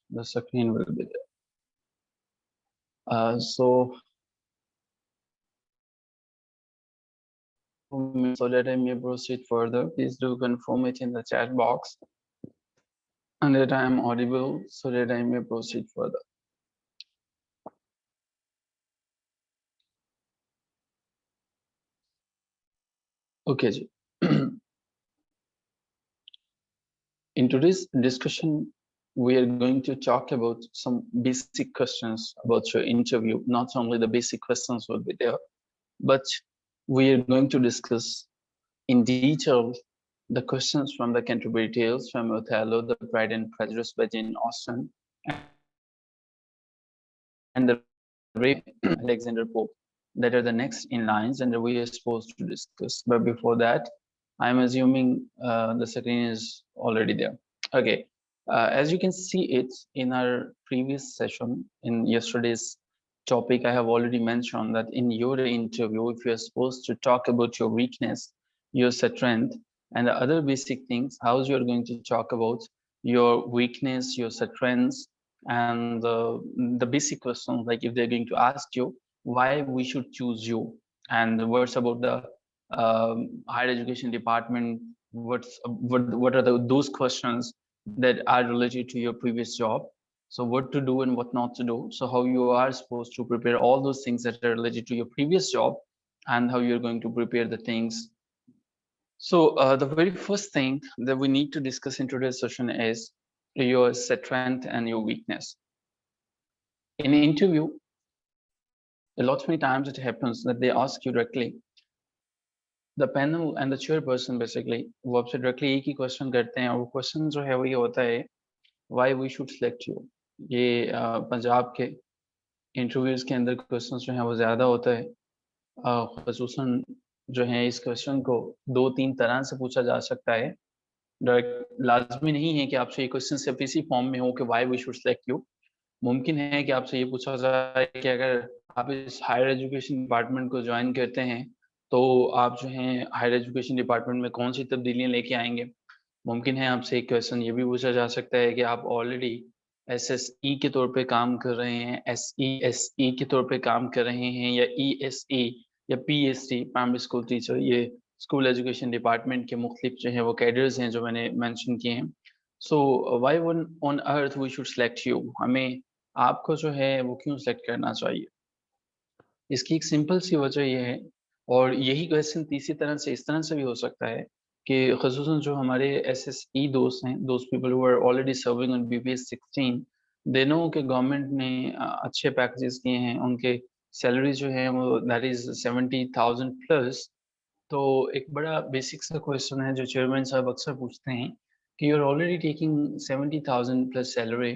the screen will be there. So that I may proceed further, please do confirm it in the chat box, and that I am audible so that I may proceed further. Okay. In today's discussion, we are going to talk about some basic questions about your interview. Not only the basic questions will be there, but we are going to discuss in detail the questions from the Canterbury Tales, from Othello, the Pride and Prejudice by Jane Austen, and the Alexander Pope, that are the next in lines, and we are supposed to discuss. But before that, I'm assuming the screen is already there. Okay, as you can see it in our previous session, in yesterday's topic, I have already mentioned that in your interview, if you're supposed to talk about your weakness, your strength, and the other basic things, how you're going to talk about your weakness, your strengths, and the basic questions, like if they're going to ask you why we should choose you, and what's about the higher education department, what are those questions that are related to your previous job, so what to do and what not to do, so how you are supposed to prepare all those things that are related to your previous job, and how you're going to prepare the things. So the very first thing that we need to discuss in today's session is your strength and your weakness. In an interview, a lot many times it happens that they ask you directly, the panel and the chairperson basically वो आपसे directly एक ही question करते हैं, और वो question जो है वो ये होता है, why we should select you. ये पंजाब के interviews के अंदर questions जो है वो ज़्यादा होता है, ख़ुसूसन जो है इस question को 2-3 तरह से पूछा जा सकता है. डायरेक्ट लाजमी नहीं है कि आपसे ये क्वेश्चन सिर्फ इसी फॉर्म में हो कि why we should select you. मुमकिन है कि आपसे ये पूछा जाए कि अगर आप इस हायर एजुकेशन डिपार्टमेंट को ज्वाइन करते हैं तो आप जो है हायर एजुकेशन डिपार्टमेंट में कौन सी तब्दीलियां लेके आएंगे. मुमकिन है आपसे एक क्वेश्चन ये भी पूछा जा सकता है कि आप ऑलरेडी SSE के तौर पे काम कर रहे हैं, SESE के तौर पे काम कर रहे हैं, या ESE या PST प्राइमरी स्कूल टीचर, ये स्कूल एजुकेशन डिपार्टमेंट के मुख्तलिफ जो है वो कैडर्स हैं जो मैंने मेंशन किए हैं. So why on earth we should select you, हमें आपको जो है वो क्यों सेलेक्ट करना चाहिए. इसकी एक सिंपल सी वजह ये है, और यही क्वेश्चन तीसरी तरह से इस तरह से भी हो सकता है कि ख़ुसूसन जो हमारे SSE दोस्त हैं, those people who are already serving on BPS 16, they know कि गवर्नमेंट ने अच्छे पैकेजेस किए हैं, उनके सैलरी जो है वो दैट इज़ 70,000 प्लस. तो एक बड़ा बेसिक सा क्वेश्चन है जो चेयरमैन साहब अक्सर पूछते हैं कि you are already taking 70,000 plus salary,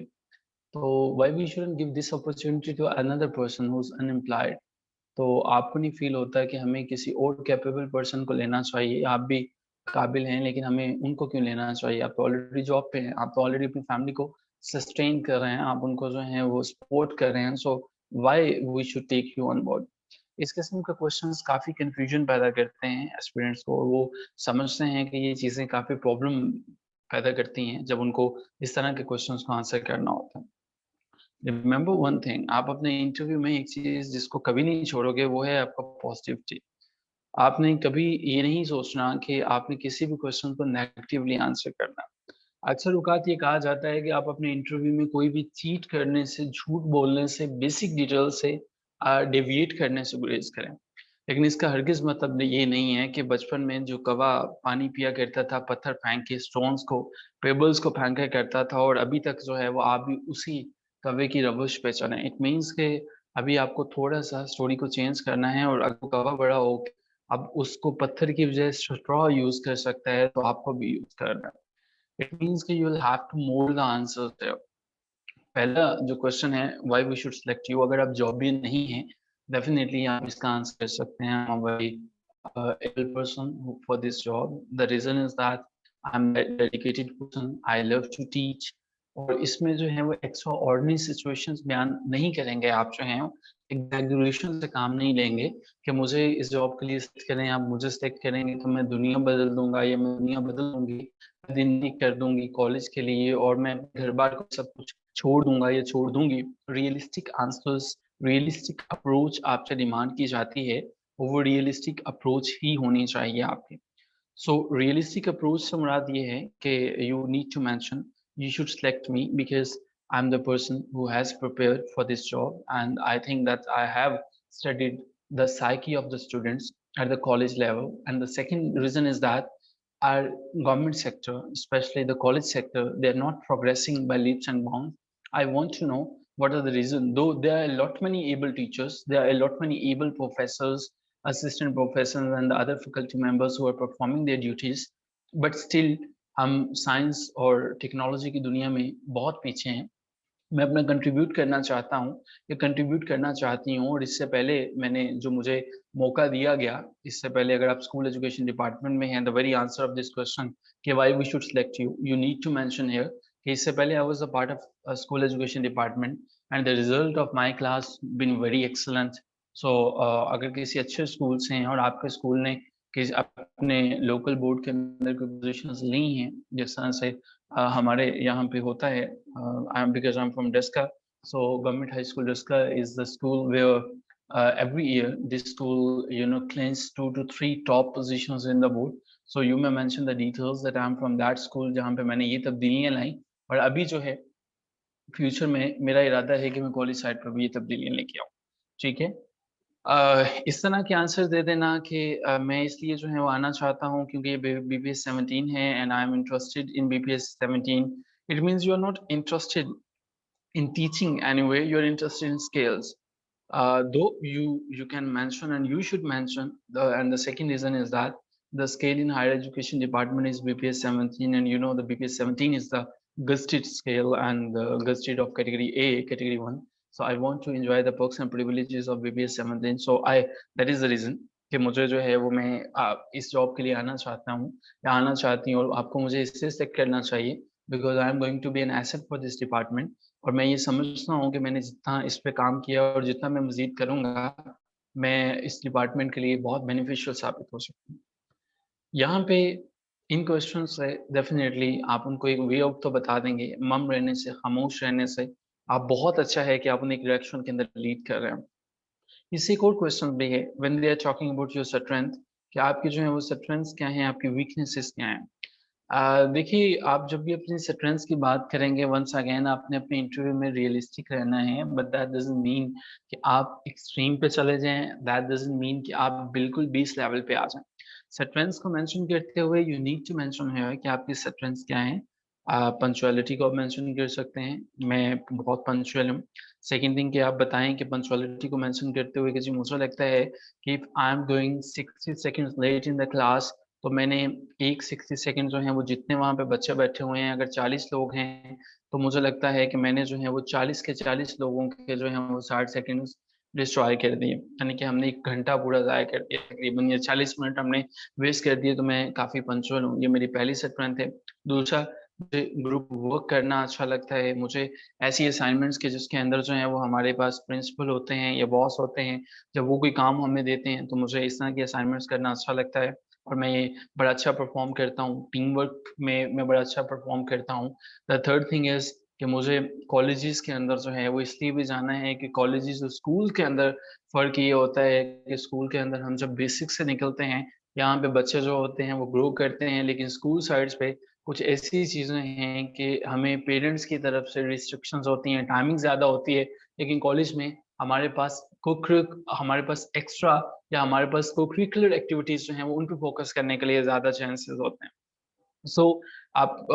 तो why we shouldn't give this opportunity to another person who is unemployed. तो आपको नहीं फील होता कि हमें किसी और कैपेबल पर्सन को लेना चाहिए, आप भी काबिल हैं लेकिन हमें उनको क्यों लेना चाहिए. आप तो ऑलरेडी जॉब पे हैं, आप तो ऑलरेडी अपनी फैमिली को सस्टेन कर रहे हैं, आप उनको जो है वो सपोर्ट कर रहे हैं, so why we should take you on board. इस किस्म के क्वेश्चंस काफ़ी कन्फ्यूजन पैदा करते हैं एस्पिरेंट्स को, और वो समझते हैं कि ये चीज़ें काफ़ी प्रॉब्लम पैदा करती हैं जब उनको इस तरह के क्वेश्चंस को आंसर करना होता है. रिमेंबर वन थिंग, आप अपने इंटरव्यू में एक चीज़ जिसको कभी नहीं छोड़ोगे वो है आपका पॉजिटिविटी. आपने कभी ये नहीं सोचना कि आपने किसी भी क्वेश्चन को नेगेटिवली आंसर करना. अक्सर औकात ये कहा जाता है कि आप अपने इंटरव्यू में कोई भी चीट करने से, झूठ बोलने से, बेसिक डिटेल से डेविएट करने से गुरेज करें. लेकिन इसका हरगिज़ मतलब ये नहीं है कि बचपन में जो कौवा पानी पिया करता था, पत्थर फेंक के, स्टोन्स को, पेबल्स को फेंका करता था, और अभी तक जो है वो आप भी उसी कौवे की रविश पे चलें. इट मीन्स कि अभी आपको थोड़ा-सा स्टोरी को चेंज करना है, और अगर कौवा बड़ा हो अब उसको पत्थर की बजाय स्ट्रॉ यूज़ कर सकता है, तो आपको भी यूज़ करना है. इट मीन्स कि you will have to mould the answers there. पहला जो क्वेश्चन है why we should select you, अगर आप जॉब भी नहीं हैं, डेफिनेटली आप इसका आंसर कर सकते हैं, I am very able person for this job. The reason is that I am dedicated person, I love to teach. और इसमें जो है वो एक्स्ट्रा ऑर्डिनरी सिचुएशंस बयान नहीं करेंगे, आप जो हैं एग्जैगरेशन से काम नहीं लेंगे कि मुझे इस जॉब के लिए सेलेक्ट करें, आप मुझे सेलेक्ट करेंगे तो मैं दुनिया बदल दूँगा, या मैं दुनिया बदल दूँगी, दिन कर दूँगी कॉलेज के लिए, और मैं घर-बार को सब कुछ छोड़ दूंगा या छोड़ दूंगी, रियलिस्टिक आंसर्स, रियलिस्टिक अप्रोच आपसे डिमांड की जाती है, वो रियलिस्टिक अप्रोच ही होनी चाहिए आपकी। So realistic approach से मुराद ये है कि you need to mention, you should select me because I'm the person who has prepared for this job, and I think that I have studied the psyche of the students at the college level. And the second reason is that our government sector, especially the college sector, they're not progressing by leaps and bounds. I want to know what are the reasons. Though there are a lot many able teachers, there are a lot many able professors, assistant professors, and the other faculty members who are performing their duties, but still हम science और technology की दुनिया में बहुत पीछे हैं। मैं अपना कंट्रीब्यूट करना चाहता हूँ या कंट्रीब्यूट करना चाहती हूँ, और इससे पहले मैंने जो मुझे मौका दिया गया, इससे पहले अगर आप स्कूल एजुकेशन डिपार्टमेंट में हैं, the very answer of this question कि why we should select you, you need to mention here कि इससे पहले I was a part of school education department and the result of my class been very excellent. So अगर किसी अच्छे school से हैं और आपके स्कूल ने किसी अपने लोकल बोर्ड के अंदर कोई पोजीशंस ली हैं, जिस तरह से हमारे यहाँ पे होता है, because I'm from Deska, so Government High School Deska is the school where every year this school, claims 2 to 3 top positions in the board. So you may mention the details that I'm from that school जहाँ पे मैंने ये तब्दीलियाँ लाई, और अभी जो है future में मेरा इरादा है कि मैं कॉलेज साइड पर भी ये तब्दीलियाँ लेके आऊँ। ठीक है? इस तरह के आंसर दे देना कि मैं इसलिए जो है वो आना चाहता हूँ क्योंकि ये बीपीएस 17 है and I am interested in BPS 17। It means you are not interested in teaching anyway, you're interested in scales. Though you can mention and you should mention and the second reason is that the scale in higher education department is BPS 17, and you know the BPS 17 is the gusted scale and the gusted of category A, category 1. So I want to enjoy the perks and privileges of BPS 17. So I that is the reason कि मुझे जो है वो मैं इस job के लिए आना चाहता हूँ या आना चाहती हूँ, और आपको मुझे इससे सेलेक्ट करना चाहिए because I am going to be an asset for this department. और मैं ये समझता हूँ कि मैंने जितना इस पे काम किया और जितना मैं मज़ीद करूँगा, मैं इस डिपार्टमेंट के लिए बहुत बेनिफिशियल साबित हो सकता हूँ। यहाँ पे इन क्वेश्चन से डेफ़िनेटली आप उनको एक वे आउट तो बता देंगे, मम रहने से, खामोश रहने से। आप बहुत अच्छा है कि आप उन्हें एक डायरेक्शन के अंदर लीड कर रहे हैं। इससे एक और क्वेश्चन भी है, when they are talking about your strength, कि आपकी जो है वो स्ट्रेंथ्स क्या हैं, आपकी वीकनेसेस क्या हैं? देखिए, आप जब भी अपनी स्ट्रेंथ्स की बात करेंगे, वंस अगेन आपने अपने इंटरव्यू में रियलिस्टिक रहना है, बट दैट डज़न्ट मीन कि आप एक्सट्रीम पे चले जाएँ, दैट डज़न्ट मीन कि आप बिल्कुल बेस लेवल पे आ जाएँ। स्ट्रेंथ्स को मेंशन करते हुए you need to mention here कि आपकी स्ट्रेंथ्स क्या हैं। पंक्चुअलिटी को आप मेंशन कर सकते हैं, मैं बहुत पंक्चुअल हूँ। सेकंड थिंग कि आप बताएँ कि पंक्चुअलिटी को मेंशन करते हुए कि जी मुझे लगता है कि if I am going 60 seconds late in the class, तो मैंने एक 60 सेकंड जो हैं वो जितने वहाँ पे बच्चे बैठे हुए हैं, अगर 40 लोग हैं, तो मुझे लगता है कि मैंने जो है वो 40 के 40 लोगों के जो हैं वो 60 सेकंड्स डिस्ट्रॉय कर दिए। यानी कि हमने 1 घंटा पूरा ज़ाया कर दिया तकरीबन, या 40 मिनट हमने वेस्ट कर दिए, तो मैं काफ़ी पंक्चुअल हूँ। ये मेरी पहली स्ट्रेंथ है। दूसरा, मुझे ग्रुप वर्क करना अच्छा लगता है। मुझे ऐसी असाइनमेंट्स के जिसके अंदर जो है वो हमारे पास प्रिंसिपल होते हैं या बॉस होते हैं, जब वो कोई काम हमें देते हैं, तो मुझे इस तरह की असाइनमेंट्स करना अच्छा लगता है और मैं ये बड़ा अच्छा परफ़ॉर्म करता हूँ। टीम वर्क में मैं बड़ा अच्छा परफ़ॉर्म करता हूँ। द थर्ड थिंग इज़ कि मुझे कॉलेजेस के अंदर जो है वो इसलिए भी जाना है कि कॉलेजेस और स्कूल के अंदर फ़र्क ये होता है कि स्कूल के अंदर हम जब बेसिक से निकलते हैं, यहाँ पे बच्चे जो होते हैं वो ग्रो करते हैं, लेकिन स्कूल साइड्स पे कुछ ऐसी चीज़ें हैं कि हमें पेरेंट्स की तरफ से रिस्ट्रिक्शंस होती हैं, टाइमिंग ज़्यादा होती है, लेकिन कॉलेज में हमारे पास एक्स्ट्रा या हमारे पास को-करिकुलर एक्टिविटीज़ जो हैं वो उन पे फ़ोकस करने के लिए ज़्यादा चांसेस होते हैं। सो आप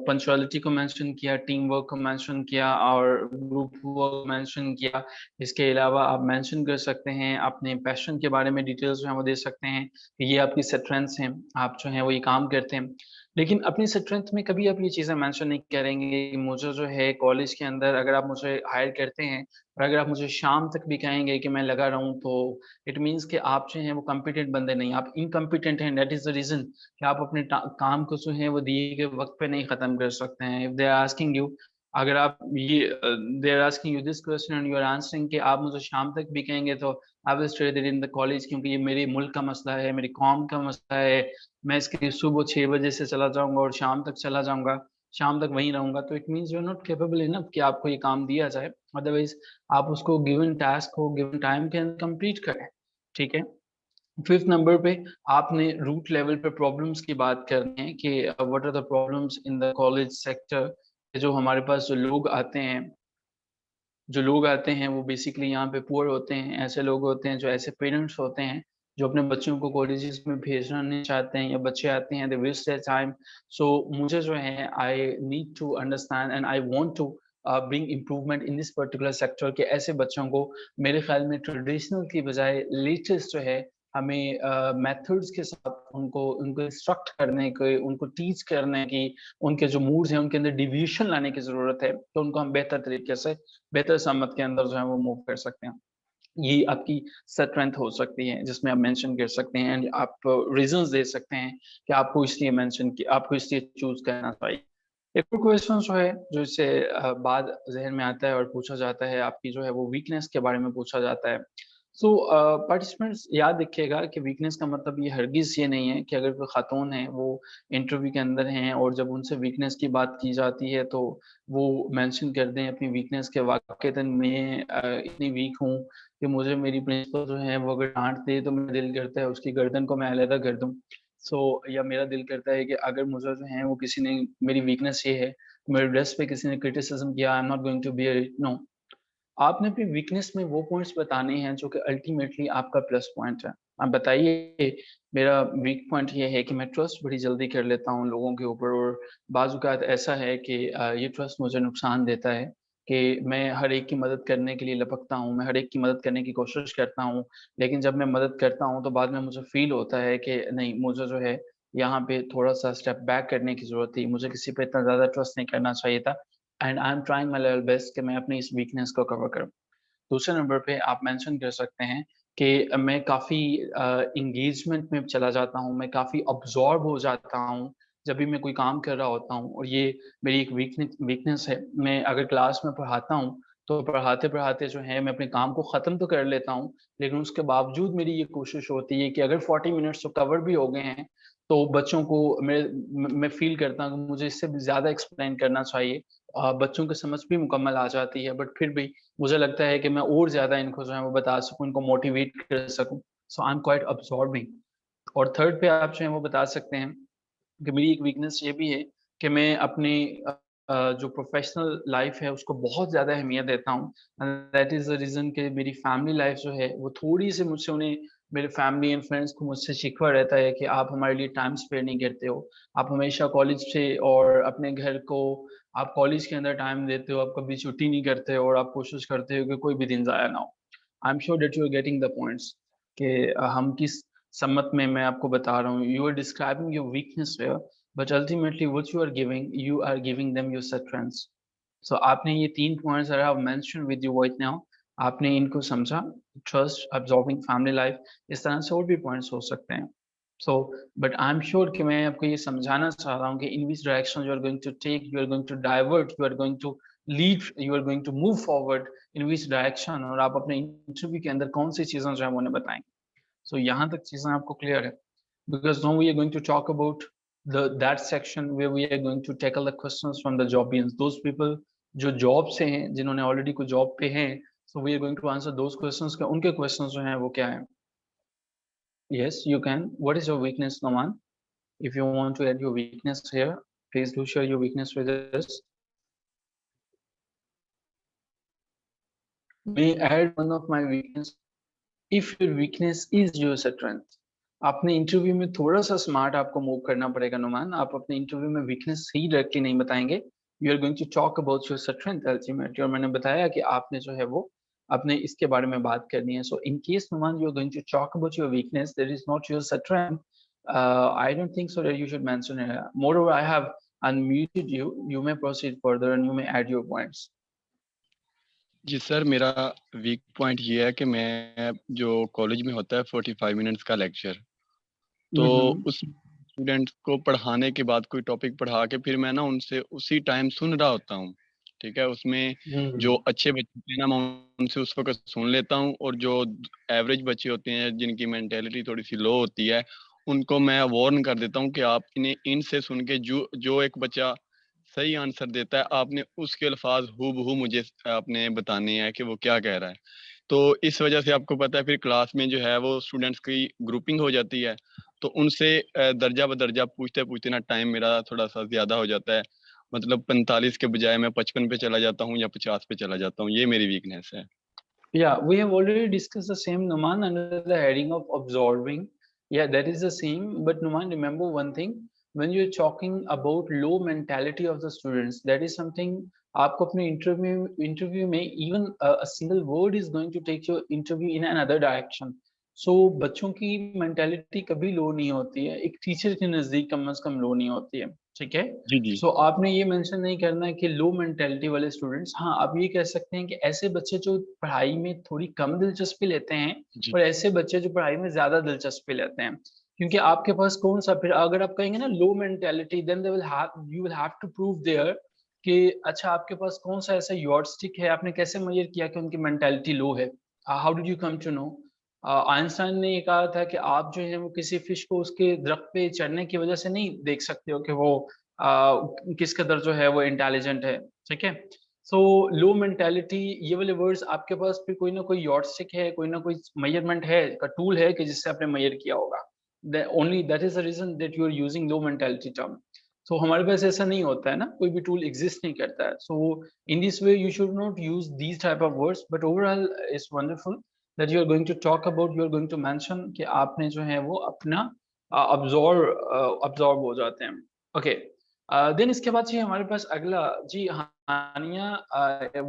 पंक्चुअलिटी को मेंशन किया, टीम वर्क को मेंशन किया और ग्रुप वर्क मेंशन किया। इसके अलावा आप मेंशन कर सकते हैं, अपने पैशन के बारे में डिटेल्स जो हैं वो दे सकते हैं, कि ये आपकी स्ट्रेंथ्स हैं, आप जो हैं वो ये काम करते हैं। लेकिन अपनी स्ट्रेंथ में कभी आप ये चीज़ें मेंशन नहीं करेंगे कि मुझे जो है कॉलेज के अंदर अगर आप मुझे हायर करते हैं और अगर आप मुझे शाम तक भी कहेंगे कि मैं लगा रहूँ, तो इट मीन्स कि आप जो हैं वो कॉम्पिटेंट बंदे नहीं, आप इनकॉम्पिटेंट हैं। दैट इज़ द रीज़न कि आप अपने काम को जो है वो दिए गए वक़्त पे नहीं ख़त्म कर सकते हैं। If they are asking you, अगर आप they are asking you this question and you are answering कि आप मुझे शाम तक भी कहेंगे, तो I will study that in the college, क्योंकि ये मेरे मुल्क का मसला है, मेरी कौम का मसला है। मैं इसके लिए सुबह 6 बजे से चला जाऊँगा और शाम तक चला जाऊँगा। शाम तक वहीं रहूंगा, तो it means you are not capable enough कि आपको ये काम दिया जाए। अदरवाइज आप उसको गिवन टास्क को गिवन टाइम के अंदर कंप्लीट करें। ठीक है। फिफ्थ नंबर पे आपने रूट लेवल पे प्रॉब्लम्स की बात करनी है कि what are the problems in the college sector. जो हमारे पास जो लोग आते हैं वो बेसिकली यहाँ पे पुअर होते हैं, ऐसे लोग होते हैं, जो ऐसे पेरेंट्स होते हैं जो अपने बच्चों को कॉलेजेस में भेजना नहीं चाहते हैं, या बच्चे आते हैं they waste their time. So मुझे जो है I need to understand and I want to bring improvement in this particular sector, के ऐसे बच्चों को मेरे ख्याल में ट्रेडिशनल की बजाय लेटेस्ट जो है हमें मेथड्स के साथ उनको उनको इंस्ट्रक्ट करने के, उनको टीच करने की, उनके जो मूड्स हैं उनके अंदर डिविएशन लाने की जरूरत है, तो उनको हम बेहतर तरीके से बेहतर सम्मत के अंदर जो है वो मूव कर सकते हैं। ये आपकी स्ट्रेंथ हो सकती है जिसमें आप मेंशन कर सकते हैं, एंड आप रीजंस दे सकते हैं कि आपको इसलिए चूज करना चाहिए। एक और क्वेश्चन जो है जो इससे बाद जहन में आता है और पूछा जाता है, आपकी जो है वो वीकनेस के बारे में पूछा जाता है। सो पार्टिसिपेंट्स याद रखिएगा कि वीकनेस का मतलब ये हरगिज ये नहीं है कि अगर कोई खातून है वो इंटरव्यू के अंदर हैं और जब उनसे वीकनेस की बात की जाती है तो वो मेंशन कर दें अपनी वीकनेस के, वाक़ईतन मैं इतनी वीक हूँ कि मुझे मेरी प्रिंसिपल जो है वो अगर डांट दे तो मेरा दिल करता है उसकी गर्दन को मैं अलहदा कर दूं। या मेरा दिल करता है कि अगर मुझे जो है वो किसी ने, मेरी वीकनेस ये है, मेरे ड्रेस पे किसी ने क्रिटिसिज्म किया, I am not going to bear it, no. आपने अपनी वीकनेस में वो पॉइंट्स बताने हैं जो कि अल्टीमेटली आपका प्लस पॉइंट है। आप बताइए, मेरा वीक पॉइंट ये है कि मैं ट्रस्ट बड़ी जल्दी कर लेता हूँ लोगों के ऊपर, और बाज़ औक़ात ऐसा है कि ये ट्रस्ट मुझे नुकसान देता है कि मैं हर एक की मदद करने के लिए लपकता हूँ, मैं हर एक की मदद करने की कोशिश करता हूँ, लेकिन जब मैं मदद करता हूँ तो बाद में मुझे फ़ील होता है कि नहीं, मुझे जो है यहाँ पे थोड़ा-सा स्टेप बैक करने की ज़रूरत थी, मुझे किसी पे इतना ज़्यादा ट्रस्ट नहीं करना चाहिए था, and I am trying my level best कि मैं अपनी इस वीकनेस को कवर करूँ। दूसरे नंबर पे आप मेंशन कर सकते हैं कि मैं काफ़ी एंगेजमेंट में चला जाता हूँ, मैं काफ़ी अब्ज़ॉर्ब हो जाता हूँ, जब भी मैं कोई काम कर रहा होता हूँ, और ये मेरी एक वीकनेस है। मैं अगर क्लास में पढ़ाता हूँ, तो पढ़ाते-पढ़ाते जो है मैं अपने काम को ख़त्म तो कर लेता हूँ, लेकिन उसके बावजूद मेरी ये कोशिश होती है कि अगर 40 मिनट्स तो कवर भी हो गए हैं, तो बच्चों को मैं फ़ील करता हूँ कि मुझे इससे भी ज़्यादा एक्सप्लेन करना चाहिए। बच्चों की समझ भी मुकम्मल आ जाती है, बट फिर भी मुझे लगता है कि मैं और ज़्यादा इनको जो है वो बता सकूँ, इनको मोटिवेट कर सकूँ। सो आई एम क्वाइट अब्सॉर्बिंग। और थर्ड पे आप जो है वो बता सकते हैं कि मेरी एक वीकनेस ये भी है कि मैं अपनी जो प्रोफ़ेशनल लाइफ़ है उसको बहुत ज़्यादा अहमियत देता हूँ। दैट इज़ द रीज़न कि मेरी फैमिली लाइफ़ जो है वो थोड़ी-सी मुझसे उन्हें, मेरे फैमिली एंड फ्रेंड्स को मुझसे शिकवा रहता है कि आप हमारे लिए टाइम स्पेयर नहीं करते हो। आप हमेशा कॉलेज से और अपने घर को, आप कॉलेज के अंदर टाइम देते हो, आप कभी छुट्टी नहीं करते हो, और आप कोशिश करते हो कि कोई भी दिन ज़ाया ना हो। I am sure that you are getting the points कि हम किस सम्मत में मैं आपको बता रहा हूँ। You are describing your weakness here, but ultimately what you are giving them your strengths. So आपने ये 3 points I have mentioned with you right now, आपने इनको समझा। ट्रस्ट, अब्सॉर्बिंग फैमिली लाइफ, इस तरह से और भी पॉइंट्स हो सकते हैं। So but I am sure कि मैं आपको ये समझाना चाह रहा हूँ कि in which direction you are going to take, you are going to divert, you are going to lead, you are going to move forward in which direction, और आप अपने इंटरव्यू के अंदर कौन सी चीज़ें जो है वो उन्हें बताएँगे। सो यहाँ तक चीज़ें आपको क्लियर है? Because now we are going to talk about that section where we are going to tackle the questions from the jobbians, those people जो जॉब से हैं, जिन्होंने ऑलरेडी कोई जॉब पे हैं, so we are going to answer those questions, कि उनके questions जो हैं वो क्या हैं। Yes, you can. What is your weakness, Noman? If you want to add your weakness here, please do share your weakness with us. May I add one of my weakness? If your weakness is your strength, आपने interview में थोड़ा-सा smart आपको move करना पड़ेगा नुमान। आप अपने interview में weakness ही रख के नहीं बताएँगे। You are going to talk about your strength ultimately, और मैंने बताया कि आपने जो है वो अपने इसके बारे में बात करनी है। सो इन केस नुमान you are going to talk about your weakness that is not your strength, I don't think so that you should mention it. Moreover, I have unmuted you. You may proceed further and you may add your points. जी sir, मेरा weak point ये है कि मैं जो college में होता है 45 मिनट्स का लेक्चर, तो उस स्टूडेंट्स को पढ़ाने के बाद कोई टॉपिक पढ़ा के फिर मैं ना उनसे उसी टाइम सुन रहा होता हूँ, ठीक है? उसमें जो अच्छे बच्चे होते हैं ना, मैं उनसे उस वक़्त सुन लेता हूँ, और जो एवरेज बच्चे होते हैं जिनकी मेंटालिटी थोड़ी-सी लो होती है, उनको मैं वार्न कर देता हूँ कि आप इनसे सुन के जो जो एक बच्चा सही आंसर देता है, आपने उसके अल्फाज हूबहू मुझे आपने बताने हैं कि वो क्या कह रहा है। तो इस वजह से आपको पता है फिर क्लास में जो है वो स्टूडेंट्स की ग्रुपिंग हो जाती है, तो उनसे दर्जा बदर्जा पूछते-पूछते ना टाइम मेरा थोड़ा-सा ज़्यादा हो जाता है। मतलब 45 के बजाय मैं 55 पे चला जाता हूँ या 50 पे चला जाता हूँ, ये मेरी वीकनेस है। Yeah, we have already discussed the same, Numan, under the heading of absorbing. Yeah, that is the same. But Numan, remember one thing: when you're talking about low mentality of the students, that is something आपको अपने interview में even a single word is going to take your interview in another direction. So बच्चों की mentality कभी low नहीं होती है, एक teacher के नजदीक कम से कम low नहीं होती है, ठीक है? जी, जी। सो आपने ये मेंशन नहीं करना है कि लो मेंटालिटी वाले स्टूडेंट्स, हाँ, आप ये कह सकते हैं कि ऐसे बच्चे जो पढ़ाई में थोड़ी कम दिलचस्पी लेते हैं जी। और ऐसे बच्चे जो पढ़ाई में ज़्यादा दिलचस्पी लेते हैं। क्योंकि आपके पास कौन-सा, फिर अगर आप कहेंगे ना low mentality, then they will have you will have to prove there कि अच्छा आपके पास कौन-सा ऐसा यॉर्डस्टिक है, आपने कैसे मेज़र किया कि उनकी मेंटालिटी लो है? How did you come to know? Einstein ने ये कहा था कि आप जो है वो किसी फिश को उसके दरख्त पे चढ़ने की वजह से नहीं देख सकते हो कि वो किस कदर जो है वो इंटेलिजेंट है, ठीक है? सो लो मेंटालिटी, ये वाले वर्ड्स आपके पास फिर कोई ना कोई यॉर्डस्टिक है, कोई ना कोई मेजरमेंट है, का टूल है कि जिससे आपने मेजर किया होगा। Only that is the reason that you are using low mentality term. So हमारे पास ऐसा नहीं होता है ना, कोई भी टूल एग्जिस्ट नहीं करता है। So in this way you should not use these type of words, but overall it's wonderful that you are going to talk about, you are going to mention कि आपने जो है वो अपना अब्ज़ॉर्ब हो जाते हैं। ओके, देन इसके बाद जी हमारे पास अगला जी, हानिया,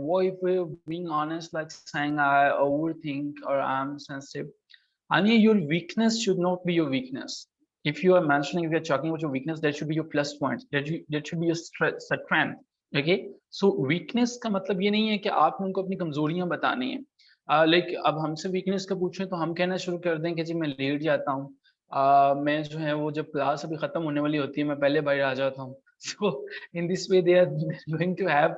what if we're being honest, like saying I overthink or I'm sensitive. Anya, your weakness should not be your weakness. If you are mentioning, if you're talking about your weakness, that should be your plus point. That should be your strength. Okay? So weakness का मतलब ये नहीं है कि आपने उनको अपनी कमजोरियां बतानी है। लाइक अब हमसे वीकनेस का पूछें तो हम कहना शुरू कर दें कि जी मैं लेट जाता हूँ, मैं जो है वो जब क्लास अभी खत्म होने वाली होती है मैं पहले बाहर आ जाता हूँ। So in this way they are going to have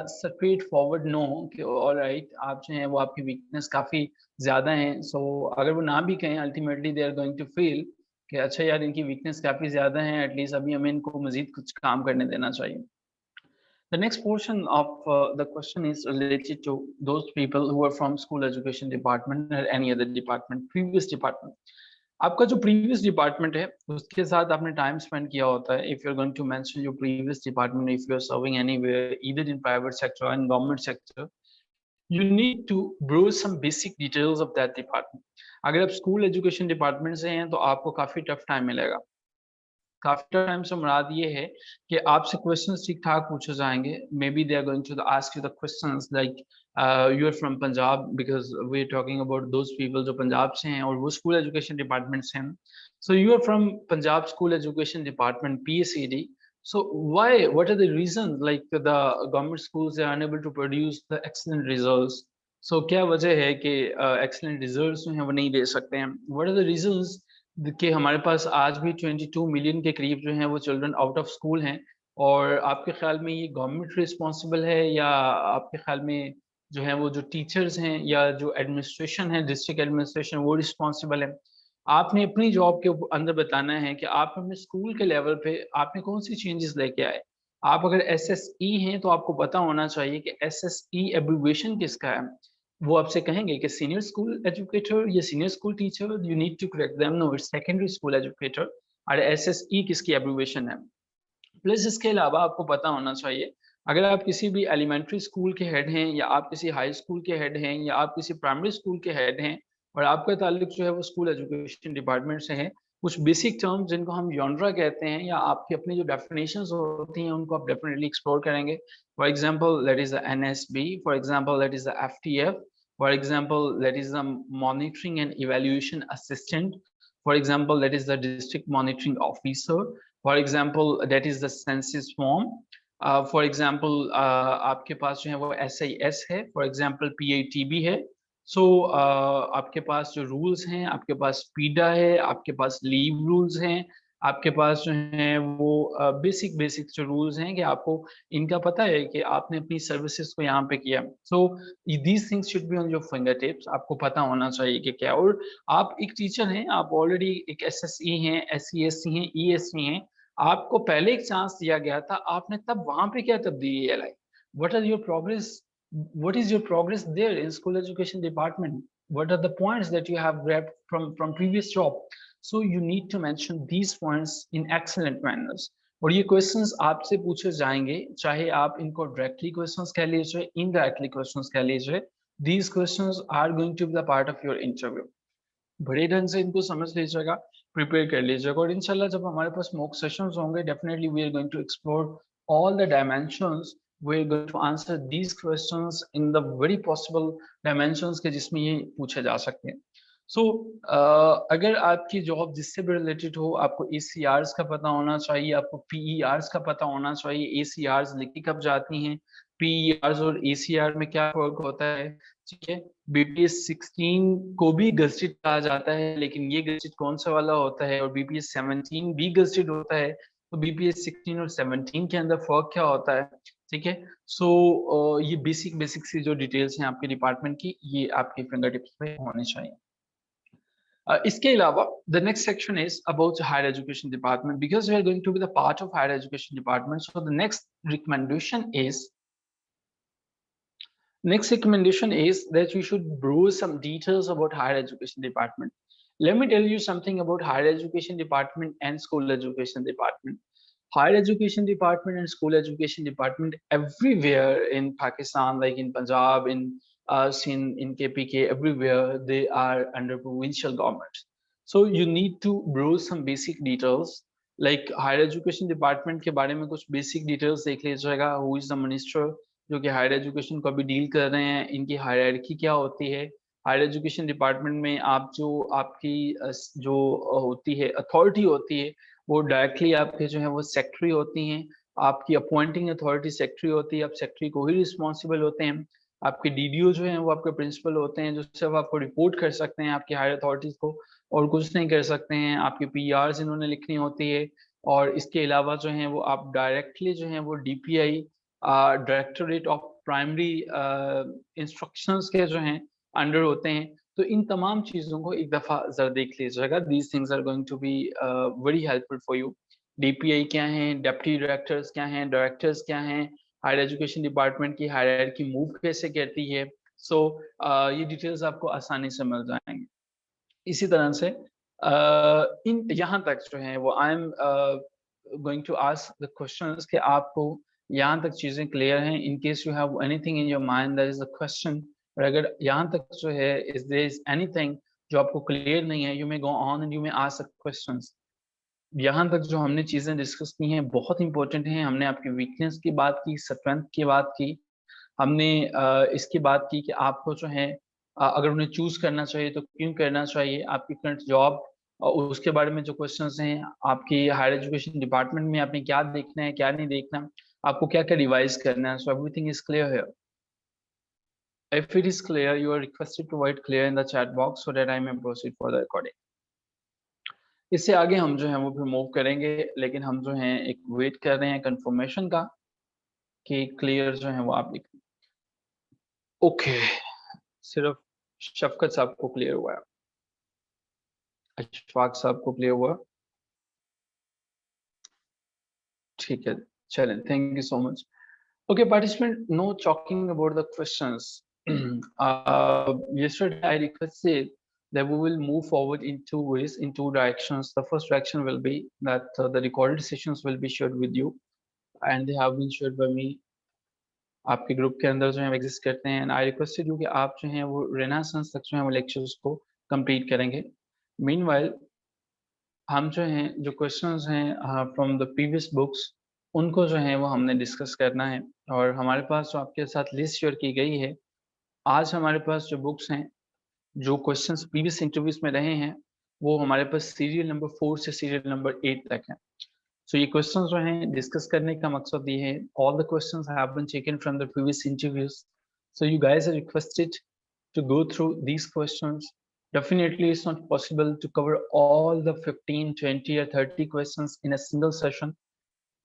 straightforward know कि ऑलराइट आप जो हैं वो आपकी वीकनेस काफ़ी ज़्यादा हैं। सो अगर वो ना भी कहें, ultimately they are going to feel कि अच्छा यार इनकी वीकनेस काफ़ी ज़्यादा है, एटलीस्ट अभी हमें इनको मज़ीद कुछ काम करने देना चाहिए। The next portion of the question is related to those people who are from school education department or any other department, previous department. आपका जो previous department है, उसके साथ आपने time spend किया होता है. If you're going to mention your previous department, if you're serving anywhere, either in private sector or in government sector, you need to browse some basic details of that department. अगर आप school education department से हैं, तो आपको काफ़ी tough time मिलेगा। काफ़ी time से मुराद ये है कि आपसे क्वेश्चंस ठीक-ठाक पूछे जाएँगे। May be they are going to ask you the questions like you are from Punjab, because we are talking about those people जो पंजाब से हैं और वो स्कूल एजुकेशन डिपार्टमेंट से हैं। So you are from Punjab school education department PSED. So why? What are the reasons like the government schools are unable to produce the excellent results? So क्या वजह है कि excellent results जो हैं वो नहीं दे सकते हैं? What are the reasons देखिए हमारे पास आज भी 22 मिलियन के करीब जो हैं वो चिल्ड्रन आउट ऑफ स्कूल हैं, और आपके ख्याल में ये गवर्नमेंट रिस्पॉन्सिबल है या आपके ख्याल में जो है वो जो टीचर्स हैं या जो एडमिनिस्ट्रेशन है, डिस्ट्रिक्ट एडमिनिस्ट्रेशन, वो रिस्पॉन्सिबल है? आपने अपनी जॉब के अंदर बताना है कि आप अपने स्कूल के लेवल पे आपने कौन सी चेंजेस लेके आए। आप अगर SSE हैं तो आपको पता होना चाहिए कि SSE एब्रिविएशन किसका है। वो आपसे कहेंगे कि सीनियर स्कूल एजुकेटर या senior school teacher, you need to correct them, no it's secondary school educator. और SSE किसकी एब्रिविएशन है। प्लस इसके अलावा आपको पता होना चाहिए, अगर आप किसी भी एलिमेंट्री स्कूल के हेड हैं या आप किसी हाई स्कूल के हेड हैं या आप किसी प्राइमरी स्कूल के हेड हैं और आपका ताल्लुक जो है वो स्कूल एजुकेशन डिपार्टमेंट से है, कुछ बेसिक टर्म्स जिनको हम जॉनरा कहते हैं या आपकी अपनी जो डेफिनेशंस होती हैं उनको आप डेफिनेटली एक्सप्लोर करेंगे। For example that is the NSB, for example that is the FTF, for example that is the monitoring and evaluation assistant, for example that is the district monitoring officer, for example that is the census form, for example आपके पास जो है वो SIS है, for example PITB है। सो आपके पास जो rules हैं, आपके पास पीडा है, आपके पास लीव रूल्स हैं, आपके पास जो हैं वो बेसिक जो रूल्स हैं कि आपको इनका पता है कि आपने अपनी सर्विसेज को यहाँ पे किया। So these things should be on your finger tips, आपको पता होना चाहिए कि क्या। और आप एक टीचर हैं, आप ऑलरेडी एक SSE हैं, SESC हैं, ESC हैं, आपको पहले एक चांस दिया गया था, आपने तब वहां पे क्या तब्दीली लाई? What are your progress? What is your progress there in school education department? What are the points that you have grabbed from previous job? So you need to mention these points in excellent manners. और ये questions आपसे पूछे जाएंगे, चाहे आप इनको directly questions कह लीजिए, इनडायरेक्टली क्वेश्चंस कह लीजिए. These questions are going to be the part of your interview. बड़े ढंग से इनको समझ लीजिएगा, प्रिपेयर कर लीजिएगा और इंशाल्लाह जब हमारे पास मॉक सेशंस होंगे, definitely we are going to explore all the dimensions. We are going to answer these questions in the very possible dimensions के जिसमें ये पूछे जा सकते हैं. सो अगर आपकी जॉब जिससे भी रिलेटेड हो, आपको ACRs का पता होना चाहिए, आपको PERs का पता होना चाहिए. ACRs लिखी कब जाती हैं, PERs और ACR में क्या फर्क होता है, ठीक है. BPS 16 को भी गज़ेटेड कहा जाता है, लेकिन ये गज़ेटेड कौन सा वाला होता है, और BPS 17 भी गज़ेटेड होता है. तो BPS 16 और 17 के अंदर फ़र्क क्या होता है, ठीक है. सो ये बेसिक सी जो डिटेल्स हैं आपके डिपार्टमेंट की, ये आपके फिंगर टिप्स पे होने चाहिए. इसके अलावा the next section is about higher education department, because we are going to be the part of higher education department. So the next recommendation is that you should browse some details about higher education department. Let me tell you something about higher education department and school education department. Higher education department and school education department everywhere in Pakistan, like in Punjab, in in KPK, everywhere they are under provincial governments. So you need to browse some basic details. Like higher education department के बारे में कुछ basic details देख लीजिएगा. Who is the minister जो कि higher education को अभी डील कर रहे हैं, इनकी हायरार्की क्या होती है. हायर एजुकेशन डिपार्टमेंट में आप जो आपकी जो होती है अथॉरिटी होती है, वो डायरेक्टली आपके जो है वो सेक्रेटरी होती हैं. आपकी अपॉइंटिंग अथॉरिटी सेक्रेटरी होती है, आप सेक्रेटरी को ही रिस्पॉन्सिबल होते हैं. आपके DDO जो हैं वो आपके प्रिंसिपल होते हैं, जो सिर्फ आपको रिपोर्ट कर सकते हैं आपकी हायर अथॉरिटीज को, और कुछ नहीं कर सकते हैं. आपकी PRs इन्होंने लिखनी होती है. और इसके अलावा जो है वो आप डायरेक्टली जो है वो DPI directorate of primary instructions के जो हैं अंडर होते हैं. तो इन तमाम चीज़ों को एक दफ़ा ज़रा देख लीजिएगा. These things are going to be very helpful for you. DPI क्या हैं, डेप्टी डायरेक्टर्स क्या हैं, डायरेक्टर्स क्या हैं, हायर एजुकेशन डिपार्टमेंट की हायरार्की मूव कैसे करती है. सो ये डिटेल्स आपको आसानी से मिल जाएंगे. इसी तरह से इन यहाँ तक जो है वो I am going to ask the questions कि आपको यहाँ तक चीज़ें क्लियर हैं. In case you have anything in your mind that is the question, और अगर यहाँ तक जो है इज देयर इज एनीथिंग जो आपको क्लियर नहीं है, you may go on and you may ask questions. यहाँ तक जो हमने चीज़ें डिस्कस की हैं बहुत इंपॉर्टेंट हैं. हमने आपकी वीकनेस की बात की, स्ट्रेंथ की बात की, हमने इसकी बात की कि आपको जो है अगर उन्हें चूज़ करना चाहिए तो क्यों करना चाहिए, आपकी करंट जॉब उसके बारे में जो क्वेश्चंस हैं, आपकी हायर एजुकेशन डिपार्टमेंट में आपने क्या देखना है, क्या नहीं देखना, आपको क्या-क्या रिवाइज़ करना है. So everything is clear here. If it is clear, you are requested to write clear in the chat box so that I may proceed for the recording. इससे आगे हम जो हैं वो फिर मूव करेंगे, लेकिन हम जो हैं एक वेट कर रहे हैं कंफर्मेशन का कि क्लियर जो है वो आप लिख. ओके, सिर्फ शफकत साहब को क्लियर हुआ है, अशफाक साहब को क्लियर हुआ, ठीक है. चलें, thank you so much. Okay, participant, no talking about the questions. Yesterday I requested that we will move forward in two ways, in two directions. The first direction will be that the recorded sessions will be shared with you, and they have been shared by me. आपके group के अंदर जो है exist करते हैं. And I requested you कि आप जो हैं वो रेनेसांस तक जो है वो लेक्चर्स को कंप्लीट करेंगे. मीनवाइल हम जो हैं जो क्वेश्चंस हैं फ्रॉम द प्रीवियस बुक्स, उनको जो है वो हमने डिस्कस करना है. और हमारे पास जो आपके साथ लिस्ट शेयर की गई है, आज हमारे पास जो बुक्स हैं, जो क्वेश्चंस प्रीवियस इंटरव्यूज में रहे हैं, वो हमारे पास सीरियल नंबर 4 से सीरियल नंबर 8 तक हैं. सो ये क्वेश्चंस जो हैं डिस्कस करने का मकसद ये है, all the questions have been taken from the previous interviews. So you guys are requested to go through these questions. Definitely it's not possible to cover all the 15, 20 or 30 questions in a single session.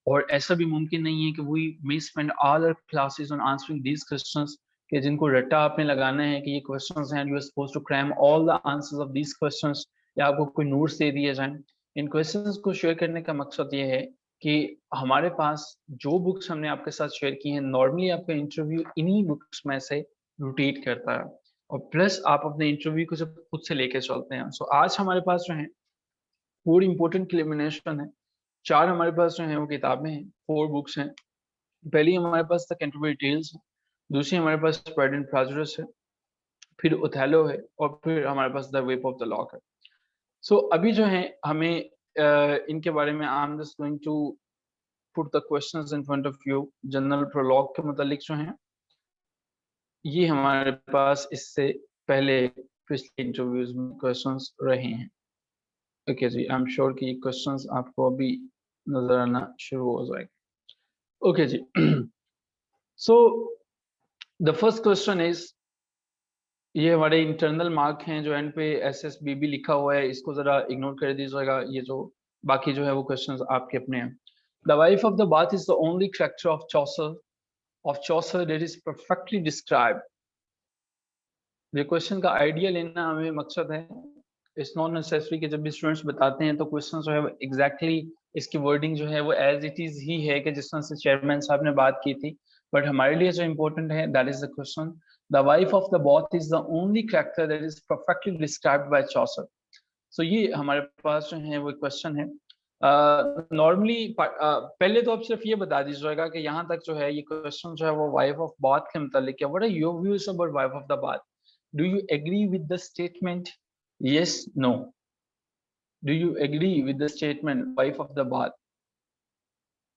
और ऐसा भी मुमकिन नहीं है कि we may spend all our classes on answering these questions कि जिनको रट्टा आपने लगाना है कि ये questions हैं, you are supposed to cram all the answers of these questions, या आपको कोई नोट्स दे दिए जाएं. इन questions को शेयर करने का मकसद ये है कि हमारे पास जो बुक्स हमने आपके साथ शेयर की हैं, नॉर्मली आपका इंटरव्यू इन्हीं बुक्स में से रोटेट करता है, और प्लस आप अपने इंटरव्यू को जब खुद से लेके चलते हैं। सो आज हमारे पास जो है 4 इम्पोर्टेंट एलिमिनेशन है, 4 हमारे पास जो है वो किताबें हैं, 4 बुक्स हैं। पहली हमारे पास द कैंटरबरी टेल्स है, दूसरी हमारे पास प्राइड एंड प्रेजुडिस है, फिर ओथेलो है, और फिर हमारे पास the Rape of the Lock है। सो अभी जो है हमें इनके बारे में I am just going to put the questions in front of you. General Prologue के मुतालिक जो हैं, ये हमारे पास इससे पहले पिछले इंटरव्यूज में क्वेश्चंस रहे हैं। ओके जी, आई एम श्योर कि ये क्वेश्चंस आपको अभी नजर आना शुरू हो जाएगा। ओके जी, so the first question is, ये हमारे इंटरनल मार्क हैं जो एंड पे SSBB लिखा हुआ है, इसको जरा इग्नोर कर दीजिएगा। ये जो बाकी जो है वो क्वेश्चंस आपके अपने हैं। The wife of the bath is the only character of Chaucer that is perfectly described। ये क्वेश्चन का आइडिया लेना हमें मकसद है। इट्स नॉट नेसेसरी कि जब भी स्टूडेंट्स बताते हैं तो क्वेश्चन जो है वो एग्जैक्टली इसकी वर्डिंग जो है वो एज इट इज ही है कि जिस तरह से चेयरमैन साहब ने बात की थी। बट हमारे लिए जो इम्पोर्टेंट है that is the question, the wife of the Bath is the only character that is perfectly described by Chaucer. So ये हमारे पास जो है वो क्वेश्चन है। नॉर्मली पहले तो आप सिर्फ ये बता दीजिएगा कि यहाँ तक जो है ये क्वेश्चन जो है वो वाइफ ऑफ बाथ के मुतालिक है। What are your views about wife of the Bath? Do you agree with the statement? Yes, no. Do you agree with the statement wife of the bath?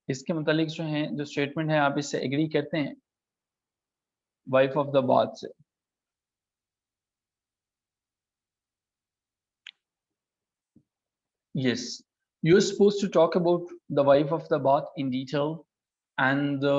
इसके मुतालिक जो है जो स्टेटमेंट है आप इससे एग्री करते हैं वाइफ ऑफ द बाथ से? Yes, you're supposed to talk about the wife of the bath in detail, and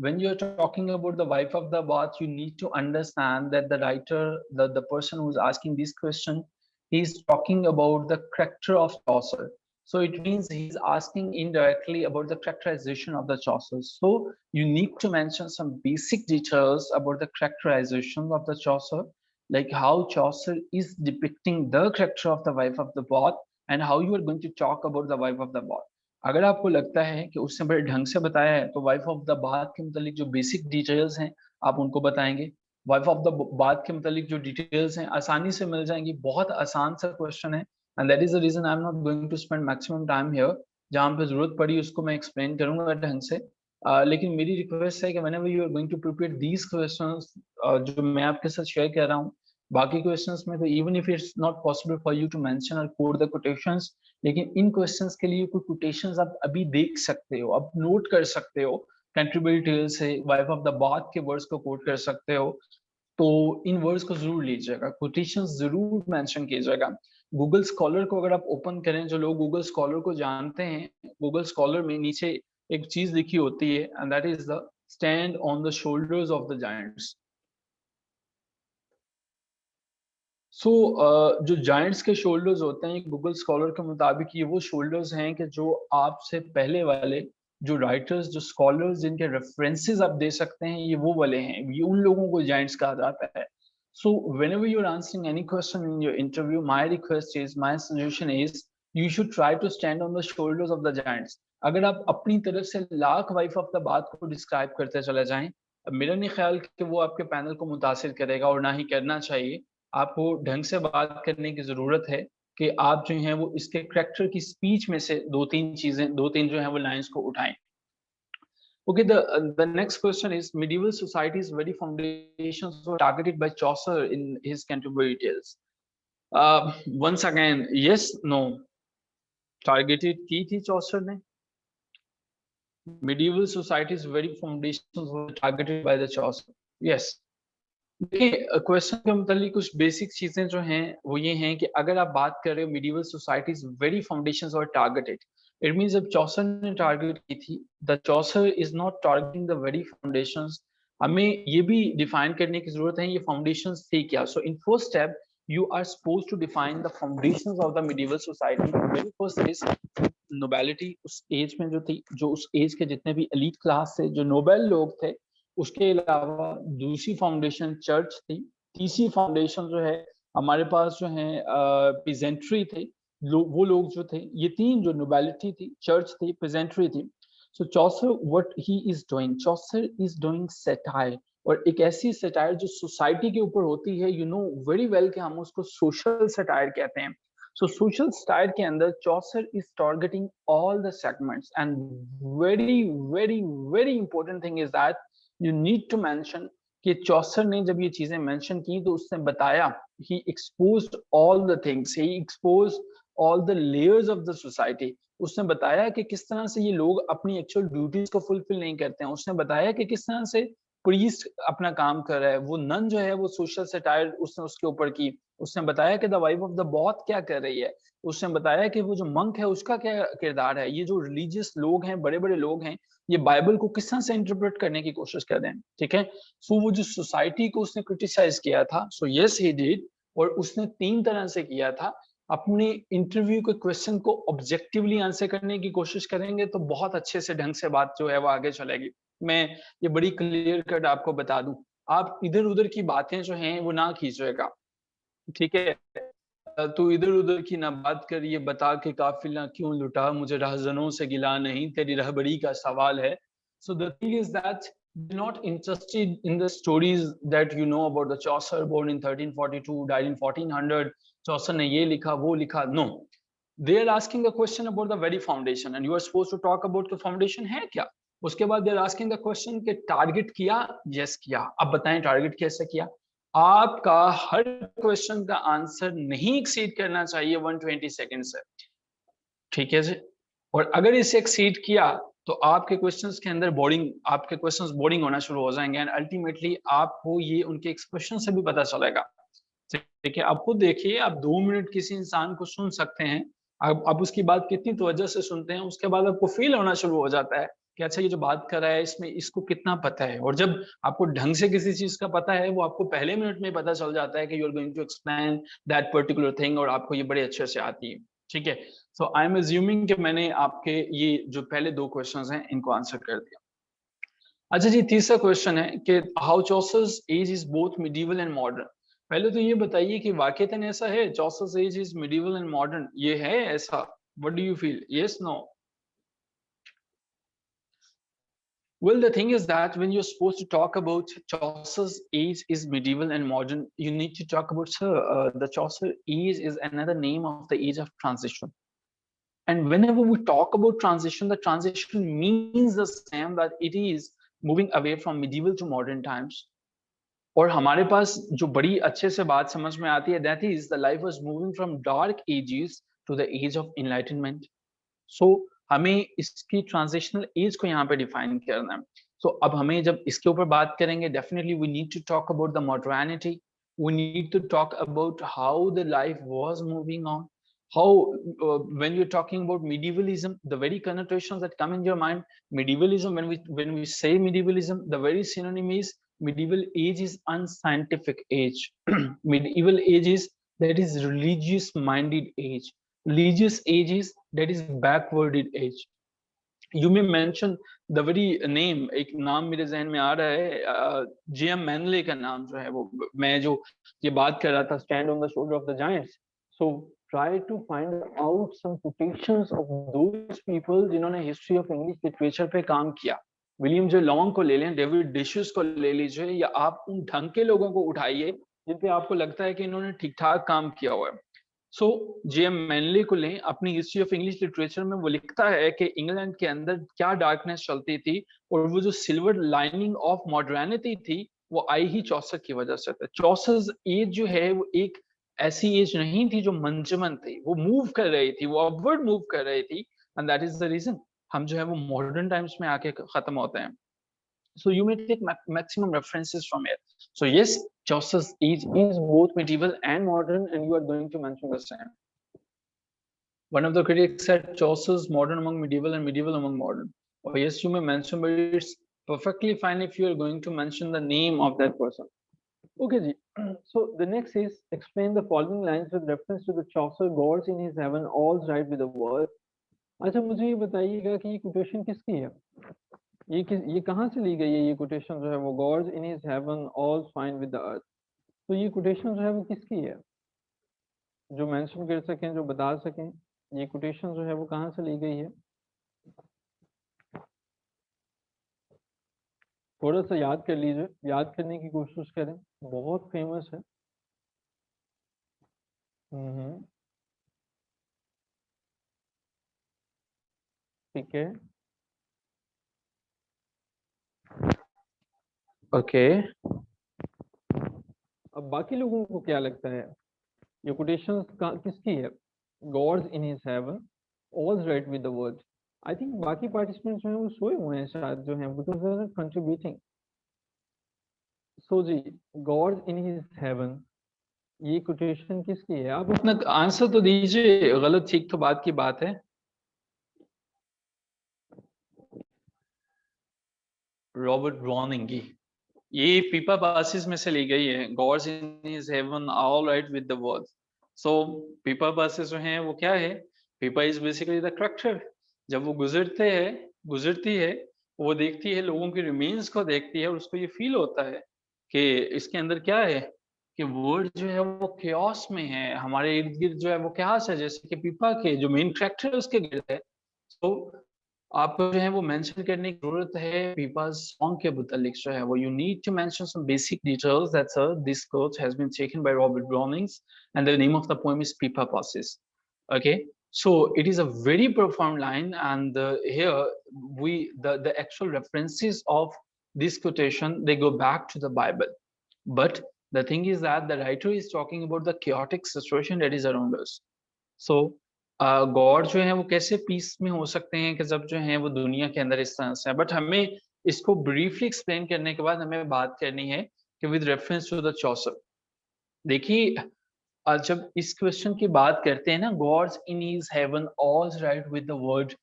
when you're talking about the wife of the bath, you need to understand that the writer, the person who's asking this question, he's talking about the character of Chaucer. So it means he's asking indirectly about the characterization of the Chaucer. So you need to mention some basic details about the characterization of the Chaucer, like how Chaucer is depicting the character of the wife of the bath, and how you are going to talk about the wife of the bath. अगर आपको लगता है कि उसने बड़े ढंग से बताया है तो वाइफ ऑफ द बाथ के मुतालिक जो बेसिक डिटेल्स हैं आप उनको बताएंगे। वाइफ ऑफ द बाथ के मुतालिक जो डिटेल्स हैं आसानी से मिल जाएंगी। बहुत आसान सा क्वेश्चन है, and that is the reason I am not going to spend maximum time here. जहां पे जरूरत पड़ी उसको मैं एक्सप्लेन करूंगा ढंग से। लेकिन मेरी रिक्वेस्ट है कि whenever you are going to prepare these questions जो मैं आपके साथ शेयर कर रहा हूँ, बाकी क्वेश्चंस में तो even if it's not possible for you to mention और कोड द कोटेशंस, लेकिन इन क्वेश्चंस के लिए कोई कोटेशंस आप अभी देख सकते हो, आप नोट कर सकते हो। कंट्रीब्यूट डिटेल से वाइफ ऑफ द बाथ के वर्ड्स को कोट कर सकते हो, तो इन वर्ड्स को जरूर लीजिएगा, कोटेशंस जरूर मेंशन कीजिएगा। गूगल स्कॉलर को अगर आप ओपन करें, जो लोग गूगल स्कॉलर को जानते हैं, गूगल स्कॉलर में नीचे एक चीज लिखी होती है and that is the stand on the shoulders of the giants. So जो जायंट्स के शोल्डर्स होते हैं गूगल स्कॉलर के मुताबिक ये वो शोल्डर्स हैं कि जो आपसे पहले वाले जो राइटर्स, जो स्कॉलर्स जिनके रेफरेंसेस आप दे सकते हैं, ये वो वाले हैं, ये उन लोगों को जायंट्स कहा जाता है। So whenever you are answering any question in your interview, my request is, my suggestion is, you should try to stand on the shoulders of the giants. अगर आप अपनी तरफ से लाख वाइफ ऑफ द बात को डिस्क्राइब करते चले जाएं, मेरा नहीं ख्याल कि वो आपके पैनल को मुतासिर करेगा, और ना ही करना चाहिए। आपको ढंग से बात करने की ज़रूरत है कि आप जो हैं वो इसके करैक्टर की स्पीच में से 2-3 चीज़ें, 2-3 जो हैं वो लाइन्स को उठाएँ। Okay, the next question is, medieval society's very foundations were targeted by Chaucer in his Canterbury Tales. Once again, yes, no. Targeted की थी Chaucer ने? Medieval society's very foundations were targeted by the Chaucer. Yes. देखिए question के मुतालिक कुछ basic चीजें जो हैं वो ये हैं कि अगर आप बात कर रहे हो मिडिवल सोसाइटीज वेरी फाउंडेशंस और टारगेटेड, इट मींस जब चौसर ने टारगेट की थी, the Chaucer is not targeting the very foundations. हमें ये भी डिफाइन करने की जरूरत है ये फाउंडेशंस थी क्या। So in first step you are supposed to define the foundations of the medieval society. Very first is nobility, उस एज में जो थी, जो उस एज के जितने भी एलीट क्लास थे, जो नोबेल लोग थे। उसके अलावा दूसरी फाउंडेशन चर्च थी। तीसरी फाउंडेशन जो है हमारे पास जो है पीजेंट्री थे, वो लोग जो थे, ये तीन जो नोबेलिटी थी, चर्च थी, पेजेंट्री थी. So Chaucer what he is doing, Chaucer is doing satire, और एक ऐसी सैटायर जो सोसाइटी के ऊपर होती है. यू नो वेरी वेल कि हम उसको सोशल सैटायर कहते हैं. सो सोशल सैटायर के अंदर Chaucer is targeting all the segments, and very very very important thing is that you need to mention कि चौसर ने जब ये चीजें मेंशन की तो उसने बताया, he exposed all the things, he exposed all the layers of the society. उसने बताया कि किस तरह से ये लोग अपनी एक्चुअल ड्यूटीज को फुलफिल नहीं करते हैं. उसने बताया कि किस तरह से प्रीस्ट अपना काम कर रहा है, वो नन जो है वो सोशल सटायर उसने उसके ऊपर की. उसने बताया कि the wife of the both क्या कर रही है. उसने बताया कि वो जो मंक है उसका क्या किरदार है. ये जो रिलीजियस लोग हैं, बड़े बड़े लोग हैं, ये बाइबल को किस तरह से इंटरप्रेट करने की कोशिश कर रहे हैं. ठीक है. सो वो जो सोसाइटी को उसने क्रिटिसाइज किया था, सो यस ही डिड, और उसने तीन तरह से किया था. अपने इंटरव्यू के क्वेश्चन को ऑब्जेक्टिवली आंसर करने की कोशिश करेंगे तो बहुत अच्छे से ढंग से बात जो है वो आगे चलेगी. मैं ये बड़ी क्लियर कट आपको बता दूं, आप इधर उधर की बातें जो हैं वो ना खींचेगा. ठीक है. तू इधर उधर की ना बात कर, ये बता के काफिला क्यों लुटा, मुझे राहजनों से गिला नहीं, तेरी रहबरी का सवाल है. So the thing is that not interested in the stories that you know about the Chaucer, born in 1342, died in 1400. Chaucer ने ये लिखा, वो लिखा. No, they are asking the question about the very foundation, and you are supposed to talk about the foundation है क्या. उसके बाद they are asking the question कि टारगेट किया, yes किया. अब बताएं टारगेट कैसे किया. आपका हर क्वेश्चन का आंसर नहीं एक्सीड करना चाहिए 120 सेकंड से. ठीक है जी. और अगर इसे एक्सीड किया तो आपके क्वेश्चंस के अंदर बोरिंग, आपके क्वेश्चंस बोरिंग होना शुरू हो जाएंगे, एंड अल्टीमेटली आपको ये उनके एक्सप्रेशन से भी पता चलेगा. ठीक है. आप खुद देखिए, आप 2 मिनट किसी इंसान को सुन सकते हैं, आप उसकी बात कितनी तवज्जो से सुनते हैं, उसके बाद आपको फील होना शुरू हो जाता है कि अच्छा ये जो बात कर रहा है इसमें इसको कितना पता है. और जब आपको ढंग से किसी चीज का पता है, वो आपको पहले मिनट में पता चल जाता है कि you are going to explain that particular thing, और आपको ये बड़े अच्छे से आती है. ठीक है. सो आई एम अज्यूमिंग कि मैंने आपके ये जो पहले 2 क्वेश्चंस हैं इनको आंसर कर दिया. अच्छा जी, तीसरा क्वेश्चन है कि how Chaucer's age is both medieval and modern. पहले तो ये बताइए कि वाकईतन ऐसा है, Chaucer's age is medieval and modern, ये है ऐसा? What do you feel, yes, no? Well, the thing is that when you're supposed to talk about Chaucer's age is medieval and modern, you need to talk about, sir, the Chaucer age is another name of the age of transition. And whenever we talk about transition, the transition means the same, that it is moving away from medieval to modern times. और हमारे पास जो बड़ी अच्छे से बात समझ में आती है, that is the life was moving from dark ages to the age of enlightenment. सो हमें इसकी ट्रांजिशनल एज को यहाँ पे डिफाइन करना है. सो अब हमें जब इसके ऊपर बात करेंगे, definitely we need to talk about the modernity, we need to talk about how the life was moving on, how when you're talking about medievalism, the very connotations that come in your mind, medievalism, when we say medievalism, the very synonym is medieval age is unscientific age. Medieval age is, that is religious minded age. Religious age is, that is backwarded age. You may mention the very name, एक नाम मेरे जहन में आ रहा है, J.M. Manley का नाम जो है, वो मैं जो ये बात कर रहा था, stand on the shoulder of the giants. So try to find out some quotations of those people जिन्होंने history of English literature पे काम किया. विलियम जे लॉन्ग को ले लें, डेविड डिशेस को ले लीजिए, या आप उन ढंग के लोगों को उठाइए जिन पे आपको लगता है कि इन्होंने ठीक ठाक काम किया हुआ है. सो J.M. मैनले को लें, अपनी हिस्ट्री ऑफ इंग्लिश लिटरेचर में वो लिखता है कि इंग्लैंड के अंदर क्या डार्कनेस चलती थी, और वो जो सिल्वर लाइनिंग ऑफ मॉडर्निटी थी वो आई ही चौसर की वजह से था. चौसर एज जो है वो एक ऐसी एज नहीं थी जो मंजमन थी, वो मूव कर रही थी, वो अपवर्ड मूव कर रही थी, and that is the reason हम जो है वो मॉडर्न टाइम्स में आके खत्म होते हैं. So you may take maximum references from it. So yes, Chaucer's age is both medieval and modern, and you are going to mention the same. One of the critics said Chaucer's modern among medieval and medieval among modern. Oh yes, you may mention, but it's perfectly fine if you are going to mention the name of that person. Okay, ji. So the next is explain the following lines with reference to the Chaucer, gods in his heaven, all's right with the world. अच्छा, मुझे ये बताइएगा कि ये quotation किसकी है? ये कहाँ से ली गई है? ये कोटेशन जो है वो, God's in his heaven all fine with the earth, तो ये कोटेशन जो है वो किसकी है? जो मेंशन कर सकें, जो बता सकें ये कोटेशन जो है वो कहाँ से ली गई है। थोड़ा सा याद कर लीजिए, याद करने की कोशिश करें, बहुत फेमस है। ठीक है, ओके। अब बाकी लोगों को क्या लगता है ये कोटेशन किसकी है। God's in his heaven all's right with the world. I think बाकी पार्टिसिपेंट्स जो हैं वो सोए हुए हैं शायद, जो हैं because they are contributing. So जी, गॉड्स इन हिज हेवन, ये कोटेशन किसकी है। आप अपना आंसर तो दीजिए, गलत ठीक तो बात की बात है। रॉबर्ट ब्राउनिंग की, ये पीपा पासिस में से ली गई है। God's in his heaven all right with the world. So Pippa Passes जो हैं वो क्या है, पीपा इज बेसिकली द क्रेक्टर। जब वो गुजरती है, वो देखती है, लोगों के रिमेन्स को देखती है और उसको ये फील होता है कि इसके अंदर क्या है, कि वर्ड जो है वो chaos में है, हमारे इर्द गिर्द जो है वो chaos है, जैसे कि पीपा के जो मेन कैरेक्टर है उसके गिर्द है। तो आपको जो है वो मेंशन करने की जरूरत है पीपाज सॉन्ग के मुतालिक जो है वो, you need to mention some basic details that sir this quote has been taken by Robert Brownings and the name of the poem is Pipa Passes. Okay, so it is a very profound line, and here the actual references of this quotation, they go back to the Bible. But the thing is that the writer is talking about the chaotic situation that is around us. So God जो है वो कैसे piece में हो सकते हैं कि जब जो है वो दुनिया के अंदर इस तरह से है। बट हमें इसको ब्रीफली एक्सप्लेन करने के बाद हमें बात करनी है कि with reference to the Chaucer. देखिए, जब इस क्वेश्चन की बात करते हैं ना, God's in his heaven all right with the word,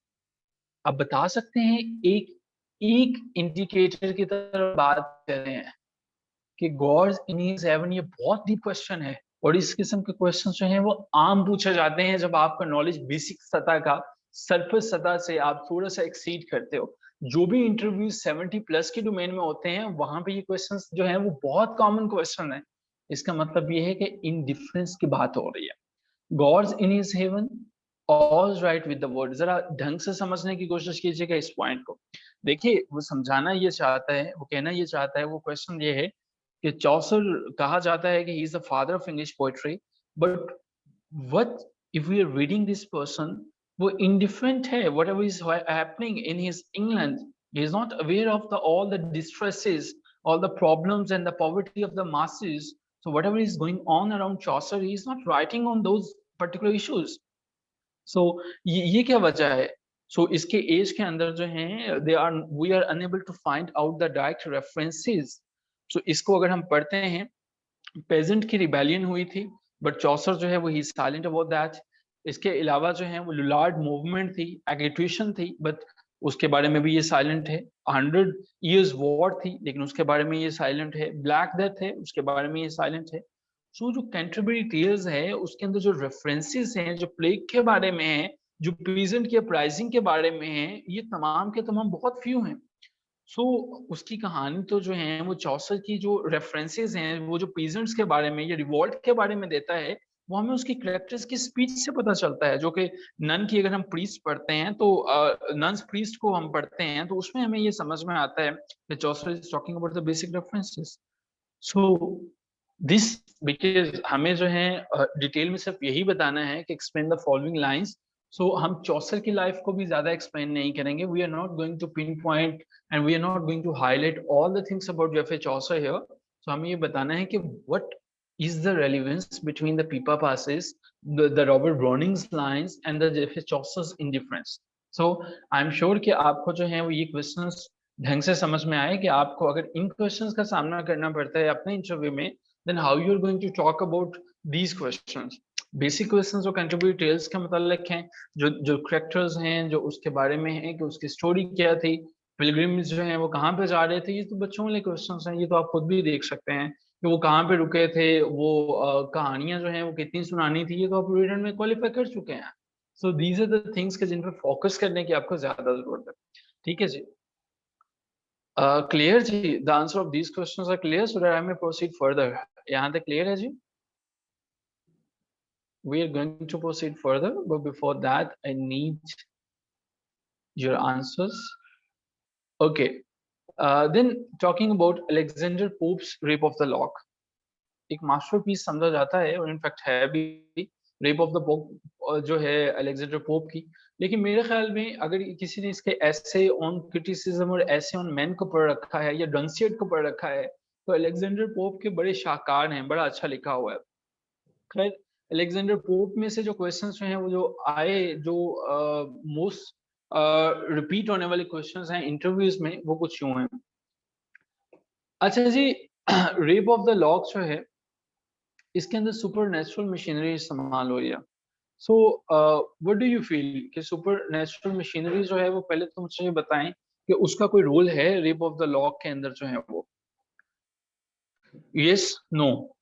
आप बता सकते हैं एक एक इंडिकेटर की तरह बात कर रहे हैं कि गॉड्स इन हिज हेवन, ये बहुत डीप क्वेश्चन है। और इस किस्म के क्वेश्चन जो हैं वो आम पूछे जाते हैं जब आपका नॉलेज बेसिक सतह का, सरफेस सतह से आप थोड़ा सा एक्सीड करते हो। जो भी इंटरव्यू 70 प्लस के डोमेन में होते हैं वहां पे ये क्वेश्चंस जो हैं वो बहुत कॉमन क्वेश्चन है। इसका मतलब ये है कि इन डिफरेंस की बात हो रही है। God's in his heaven all right with the word, जरा ढंग से समझने की कोशिश कीजिएगा इस पॉइंट को। देखिए, वो समझाना ये चाहता है, वो कहना ये चाहता है, वो क्वेश्चन ये है कि चौसर कहा जाता है कि he is the father of English poetry, but what if we are reading this person, वो इंडिफरेंट है whatever is happening in his England. He is not aware of the all the distresses, all the problems and the poverty of the masses. So whatever is going on around Chaucer, he is not writing on those particular issues. So ये क्या वजह है? So इसके as के अंदर जो हैं, we are unable to find out the direct references. So इसको अगर हम पढ़ते हैं, पेजेंट की रिबेलियन हुई थी, बट चौसर जो है वो ही साइलेंट अबाउट दैट। इसके अलावा जो है वो लुलार्ड मूवमेंट थी, एग्रीट्यूशन थी, बट उसके बारे में भी ये साइलेंट है। 100 years वॉर थी, लेकिन उसके बारे में ये साइलेंट है। ब्लैक डेथ है, उसके बारे में ये साइलेंट है। सो जो कैंटरबरी टेल्स है उसके अंदर जो रेफरेंसेस हैं, जो प्लेग के बारे में है, जो पीजेंट के अपराइजिंग के बारे में है, ये तमाम के तमाम बहुत फ्यू हैं। सो उसकी कहानी तो जो है वो चौसर की जो रेफरेंसेस हैं, वो जो पीजेंट्स के बारे में या रिवॉल्ट के बारे में देता है, वो हमें उसकी कैरेक्टर्स की स्पीच से पता चलता है। जो कि नन की अगर हम प्रीस्ट पढ़ते हैं तो नन्स प्रीस्ट को हम पढ़ते हैं तो उसमें हमें ये समझ में आता है कि Chaucer is talking about the basic references. So this, because हमें जो है डिटेल में सिर्फ यही बताना है कि एक्सप्लेन द फॉलोइंग लाइंस। सो हम चौसर की लाइफ को भी ज्यादा एक्सप्लेन नहीं करेंगे। We are not going to pin point and we are not going to highlight all the things about J.F. Chaucer here. So हमें ये बताना है कि what is the relevance between the Pippa passes, the Robert Browning's lines and the J.F. Chaucer's indifference. So I'm sure कि आपको जो है वो ये questions ढंग से समझ में आए कि आपको अगर इन questions का सामना करना पड़ता है अपने इंटरव्यू में, then how you are going to talk about these questions. Basic questions जो कंट्रीब्यूट टेल्स के मतलब हैं, जो करेक्टर्स हैं, जो उसके बारे में है कि उसकी स्टोरी क्या थी, पिलग्रिम्स जो हैं वो कहाँ पे जा रहे थे, ये तो बच्चों वाले क्वेश्चंस हैं। ये तो आप खुद भी देख सकते हैं कि वो कहाँ पे रुके थे, वो कहानियां जो हैं वो कितनी सुनानी थी, ये तो आप रिटन में क्वालिफाई कर चुके हैं। So these are the things के जिन पे फोकस करने की आपको ज्यादा जरूरत है। ठीक है जी, क्लियर जी? The answer of these questions are clear, so that I may proceed further. यहाँ तक क्लियर है जी? we are going to proceed further, but before that I need your answers. Okay, then talking about Alexander Pope's Rape of the Lock, एक masterpiece समझा जाता है और in fact है भी रेप ऑफ द पोप जो है अलेक्जेंडर पोप की। लेकिन मेरे ख्याल में अगर किसी ने इसके ऐसे ऑन क्रिटिसिज्म और ऐसे ऑन मैन को पढ़ रखा है या डंसियट को पढ़ रखा है तो अलेक्जेंडर पोप के बड़े शाहकार हैं, बड़ा अच्छा लिखा हुआ है। खैर, अलेक्जेंडर पोप में से जो क्वेश्चंस हैं वो जो आए, जो मोस्ट रिपीट होने वाले क्वेश्चंस हैं इंटरव्यूज में, वो कुछ यूं हैं। अच्छा जी, रेप ऑफ द लॉक जो है इसके अंदर सुपर नेचुरल मशीनरी इस्तेमाल हो रही है। So what do you feel कि सुपर नेचुरल मशीनरी जो है वो, पहले तो मुझे बताएं कि उसका कोई रोल है रेप ऑफ द लॉक के अंदर जो है वो? Yes, no?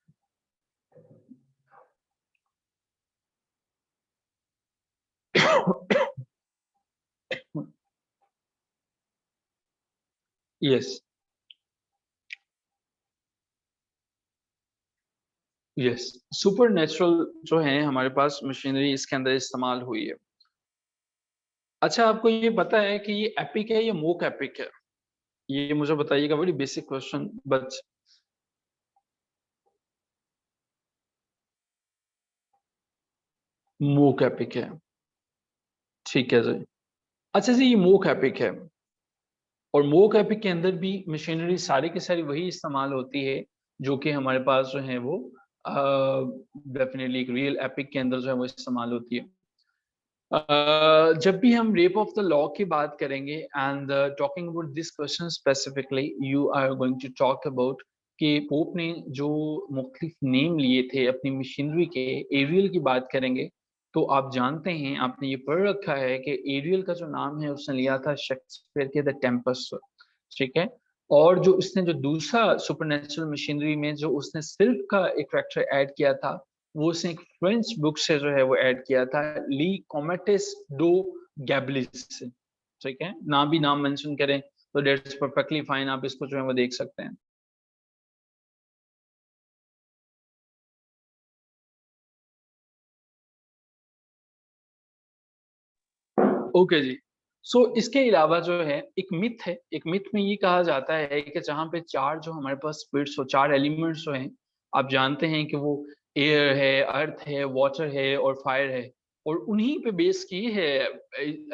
Yes, yes, supernatural जो है हमारे पास मशीनरी इसके अंदर इस्तेमाल हुई है। अच्छा, आपको ये पता है कि ये एपिक है या मोक एपिक है? ये मुझे बताइएगा, very basic question but mock epic है, ठीक है जी। अच्छा जी, ये मोक एपिक है और मोक एपिक के अंदर भी मशीनरी सारी की सारी वही इस्तेमाल होती है जो कि हमारे पास जो है वो डेफिनेटली एक रियल एपिक के अंदर जो है वो इस्तेमाल होती है। जब भी हम रेप ऑफ द लॉ की बात करेंगे and talking about this question specifically, you are going to talk about कि पोप ने जो मुख्तलिफ नेम लिए थे अपनी मशीनरी के, एरियल की बात करेंगे तो आप जानते हैं, आपने ये पढ़ रखा है कि एरियल का जो नाम है उसने लिया था शेक्सपियर के द टेम्पेस्ट, ठीक है। और जो उसने जो दूसरा सुपरनेचुरल मशीनरी में जो उसने सिल्फ का एक फैक्टर ऐड किया था, वो उसने एक फ्रेंच बुक से जो है वो ऐड किया था, ली कॉमेटिस डो गैब्लिस से, ठीक है। ना भी नाम मेंशन करें तो दैट्स परफेक्टली फाइन, आप इसको जो है वो देख सकते हैं। ओके जी, सो इसके अलावा जो है एक मिथ है, एक मिथ में ये कहा जाता है कि जहाँ पे चार जो हमारे पास स्पिरिट्स हो, चार एलिमेंट्स जो हैं, आप जानते हैं कि वो एयर है, अर्थ है, वाटर है और फायर है, और उन्हीं पे बेस की है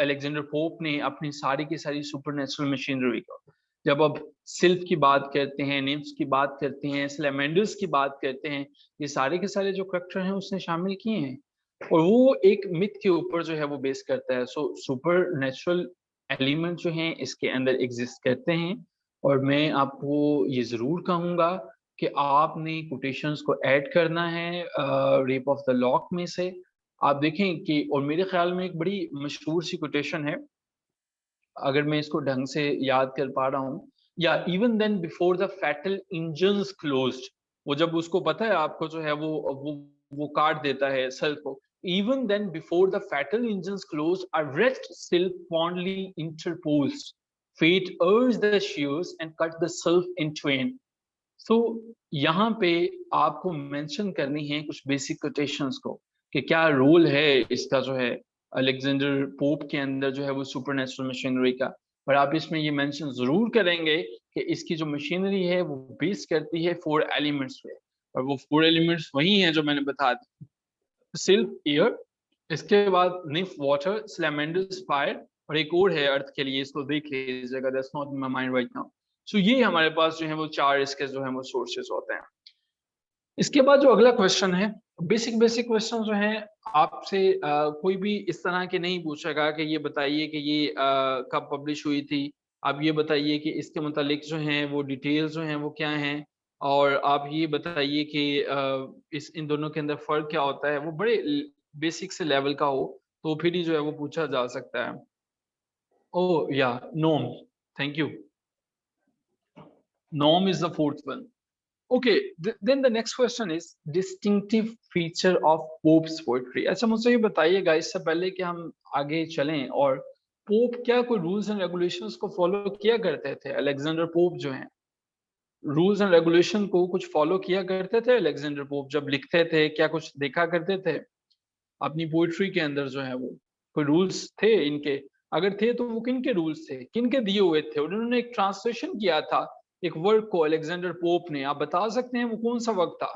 अलेक्जेंडर पोप ने अपनी सारी की सारी सुपरनेचुरल मशीनरी को। जब अब सिल्फ की बात करते हैं, निम्फ्स की बात करते हैं, सैलेमेंडर्स की बात करते हैं, ये सारे के सारे जो करैक्टर हैं उसने शामिल किए हैं और वो एक मिथ के ऊपर जो है वो बेस करता है। सो सुपर नेचुरल एलिमेंट जो हैं इसके अंदर एग्जिस्ट करते हैं और मैं आपको ये ज़रूर कहूँगा कि आपने कोटेशंस को ऐड करना है रेप ऑफ द लॉक में से। आप देखें कि, और मेरे ख्याल में एक बड़ी मशहूर सी कोटेशन है, अगर मैं इसको ढंग से याद कर पा रहा हूँ, या even then before the fatal engines closed, वो जब उसको पता है आपको जो है वो काट देता है सेल्फ को, even then before the fatal engines closed a wretched still fondly interposed, fate urged the shears and cut the self in twain। so यहाँ पे आपको मेंशन करनी है कुछ बेसिक कोटेशंस को कि क्या रोल है इसका जो है अलेक्जेंडर पोप के अंदर जो है वो सुपरनेचुरल मशीनरी का, पर आप इसमें ये मेंशन जरूर करेंगे कि इसकी जो मशीनरी है वो बेस करती है 4 एलिमेंट्स पे, और वो 4 एलिमेंट्स वही हैं जो मैंने बता दी, सिल्फ एयर, इसके बाद निफ वाटर, स्लैमेंडस फायर, और एक और है अर्थ के लिए, इसको देख लीजिएगा, that's not in my mind right now. So ये हमारे पास जो है वो 4 इसके जो है वो सोर्सेस होते हैं। इसके बाद जो अगला क्वेश्चन है, बेसिक बेसिक क्वेश्चन जो है आपसे कोई भी इस तरह के नहीं पूछेगा कि ये बताइए कि ये कब पब्लिश हुई थी, आप ये बताइए कि इसके मुतालिक जो हैं वो डिटेल्स जो हैं वो क्या हैं, और आप ये बताइए कि इस इन दोनों के अंदर फ़र्क क्या होता है, वो बड़े बेसिक से लेवल का हो तो फिर ही जो है वो पूछा जा सकता है। Oh yeah, Nome, thank you, Nome is the fourth one. Okay, then the next question is distinctive feature of Pope's poetry। अच्छा, मुझसे ये बताइएगा इससे पहले कि हम आगे चलें, और पोप क्या कोई रूल्स एंड रेगुलेशंस को फॉलो किया करते थे? अलेक्जेंडर पोप जो हैं रूल्स एंड रेगुलेशन को कुछ फॉलो किया करते थे? अलेक्जेंडर पोप जब लिखते थे क्या कुछ देखा करते थे? अपनी पोइट्री के अंदर जो है वो कोई रूल्स थे इनके? अगर थे तो वो किन के रूल्स थे, किन के दिए हुए थे? उन्होंने एक ट्रांसलेशन किया था एक वर्क को अलेक्जेंडर पोप ने, आप बता सकते हैं वो कौन सा वक्त था?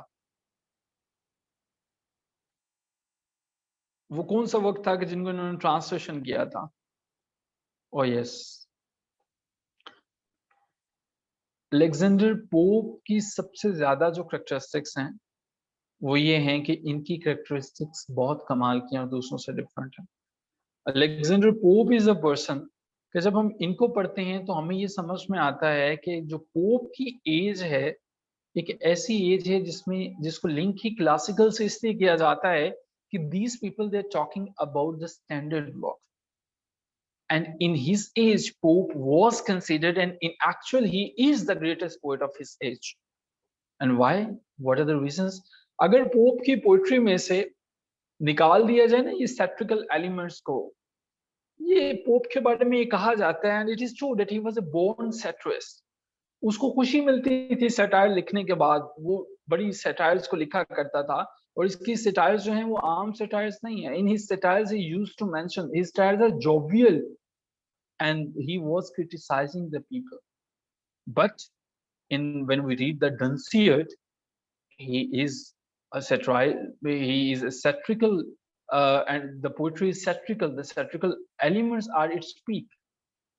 वो कौन सा वक्त था कि जिनको इन्होंने ट्रांसलेशन किया था? ओ यस, अलेक्जेंडर पोप की सबसे ज्यादा जो करेक्टरिस्टिक्स हैं वो ये हैं कि इनकी करेक्टरिस्टिक्स बहुत कमाल की हैं और दूसरों से डिफरेंट है। Alexander pope is a person कि जब हम इनको पढ़ते हैं तो हमें ये समझ में आता है कि जो पोप की एज है एक ऐसी एज है जिसमें जिसको लिंक ही क्लासिकल से इसलिए किया जाता है कि these people they are talking about the standard work, and in his age pope was considered, and in actual he is the greatest poet of his age. And why? What are the reasons? अगर pope की poetry में से निकाल दिया जाए ना ये सैट्रिकल elements को, ये पोप के बारे में ये कहा जाता है, and it is true that he was a born satirist. उसको खुशी मिलती थी सैटायर लिखने के बाद, वो बड़ी सैटायर्स को लिखा करता था, और इसकी सैटायर्स जो हैं वो आम सैटायर्स नहीं है। In his satires he used to mention his satires are jovial and he was criticizing the people. But in when we read the Dunciad, he is a he is a satirical, and the poetry is satirical. The satirical elements are its peak.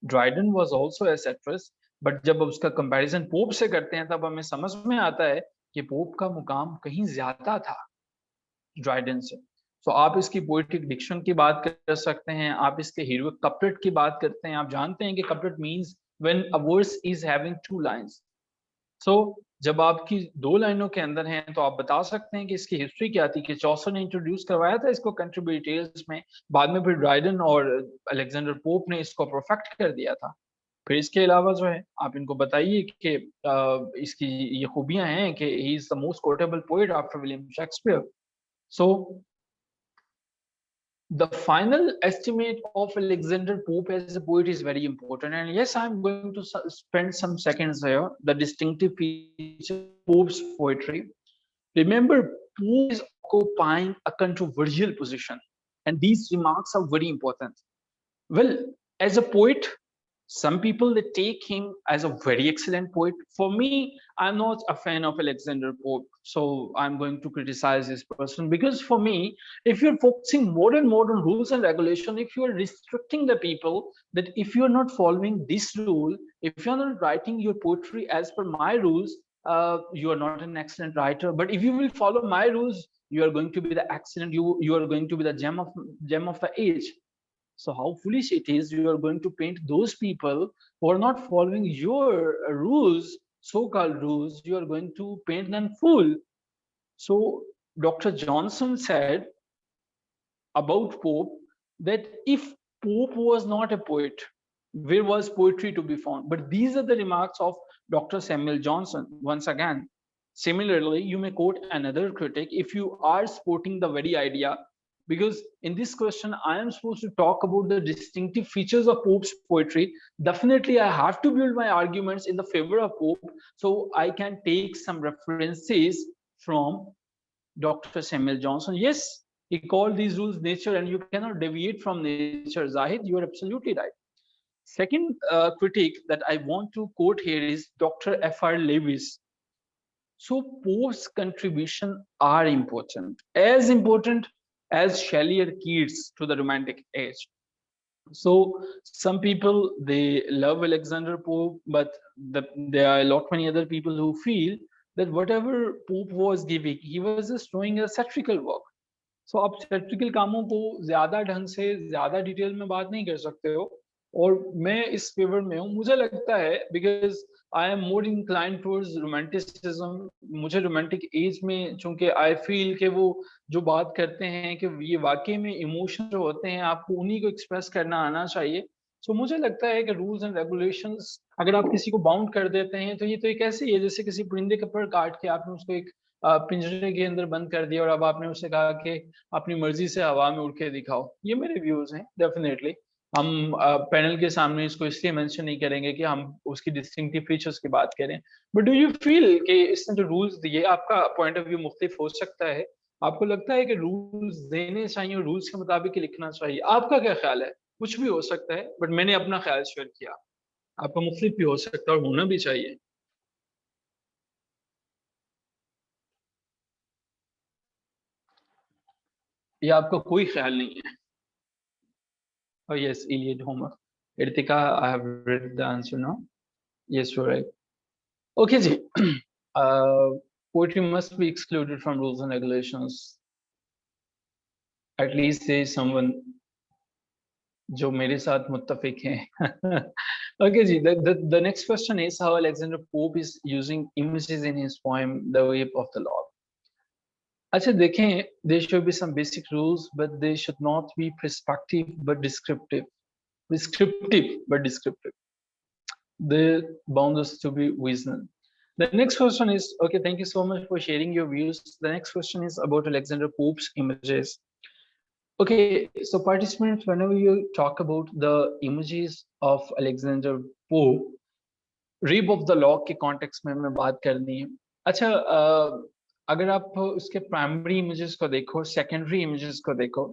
Dryden was also a satirist, but जब उसका comparison pope से करते हैं तब हमें समझ में आता है कि पोप का मुकाम कहीं ज्यादा था ड्राइडन से। तो आप इसकी पोएटिक डिक्शन की बात कर सकते हैं, आप इसके हीरोइक कपलेट की बात करते हैं। आप जानते हैं कि couplet means when a verse is having two lines. So जब आपकी दो लाइनों के अंदर हैं तो आप बता सकते हैं कि इसकी हिस्ट्री क्या थी, कि चौसर ने इंट्रोड्यूस करवाया था इसको कंट्री डिटेल्स में, बाद में फिर ड्राइडन और अलेक्जेंडर पोप ने इसको परफेक्ट कर दिया था। फिर इसके अलावा जो है आप इनको बताइए कि इसकी ये खूबियां हैं कि he is the most quotable poet after William Shakespeare. So the final estimate of Alexander Pope as a poet is very important. And yes, I'm going to spend some seconds here. The distinctive feature of Pope's poetry. Remember, Pope is occupying a controversial position, and these remarks are very important. Well, as a poet, some people they take him as a very excellent poet. For me, I'm not a fan of Alexander Pope, so I'm going to criticize this person, because for me, if you're focusing more and more on rules and regulation, if you're restricting the people, that if you're not following this rule, if you're not writing your poetry as per my rules, you are not an excellent writer. But if you will follow my rules, you are going to be the excellent, you are going to be the gem of the age. So how foolish it is, you are going to paint those people who are not following your rules, so-called rules, you are going to paint them fool. So Dr. Johnson said about Pope that if Pope was not a poet, where was poetry to be found? But these are the remarks of Dr. Samuel Johnson. Once again, similarly, you may quote another critic if you are supporting the very idea, because in this question, I am supposed to talk about the distinctive features of Pope's poetry. Definitely, I have to build my arguments in the favor of Pope, so I can take some references from Dr. Samuel Johnson. Yes, he called these rules nature, and you cannot deviate from nature. Zahid, you are absolutely right. Second critique that I want to quote here is Dr. F.R. Lewis. So Pope's contribution are important as Shelley or Keats to the Romantic age. So some people they love Alexander Pope, but there are a lot many other people who feel that whatever Pope was giving, he was just showing a satirical work. So आप satirical कामों को ज्यादा ढंग से ज्यादा detail में बात नहीं कर सकते हो, और मैं इस फेवर में हूँ। मुझे लगता है because I am more incline towards romanticism, मुझे रोमांटिक एज में चूंकि आई फील कि वो जो बात करते हैं कि ये वाकई में इमोशन जो होते हैं आपको उन्हीं को एक्सप्रेस करना आना चाहिए। सो मुझे लगता है कि रूल्स एंड रेगुलेशंस अगर आप किसी को बाउंड कर देते हैं तो ये तो एक ऐसे ही है जैसे किसी परिंदे का पर काट के आपने उसको एक पिंजरे के अंदर बंद कर दिया और अब आपने उससे कहा कि अपनी मर्जी से हवा में उड़ के दिखाओ। ये मेरे व्यूज हैं। डेफिनेटली हम पैनल के सामने इसको इसलिए मेंशन नहीं करेंगे कि हम उसकी डिस्टिंक्टिव फीचर्स की बात करें, बट डू यू फील कि इसने जो रूल्स दिए, आपका पॉइंट ऑफ व्यू मुख्तलिफ हो सकता है, आपको लगता है कि रूल्स देने चाहिए और रूल्स के मुताबिक ही लिखना चाहिए? आपका क्या ख्याल है? कुछ भी हो सकता है, बट मैंने अपना ख्याल शेयर किया। आपका मुख्तलिफ भी हो सकता है और होना भी चाहिए। या आपका कोई ख्याल नहीं है? Oh yes, Iliad, Homer. Ritika, I have read the answer now. Yes, you're right. Okay, ji. Poetry must be excluded from rules and regulations. At least there is someone जो मेरे साथ मुत्तफिक हैं. Okay, ji. The next question is how Alexander Pope is using images in his poem The Rape of the Lock. अच्छा देखें, there should be some basic rules, but they should not be prescriptive but descriptive. Prescriptive but descriptive. The boundaries to be vision. The next question is, okay, thank you so much for sharing your views. The next question is about Alexander Pope's images. Okay, so participants, whenever you talk about the images of Alexander Pope, rape of the law के context में हमें बात करनी है. अच्छा, अगर आप उसके प्राइमरी इमेजेस को देखो, सेकेंडरी इमेजेस को देखो,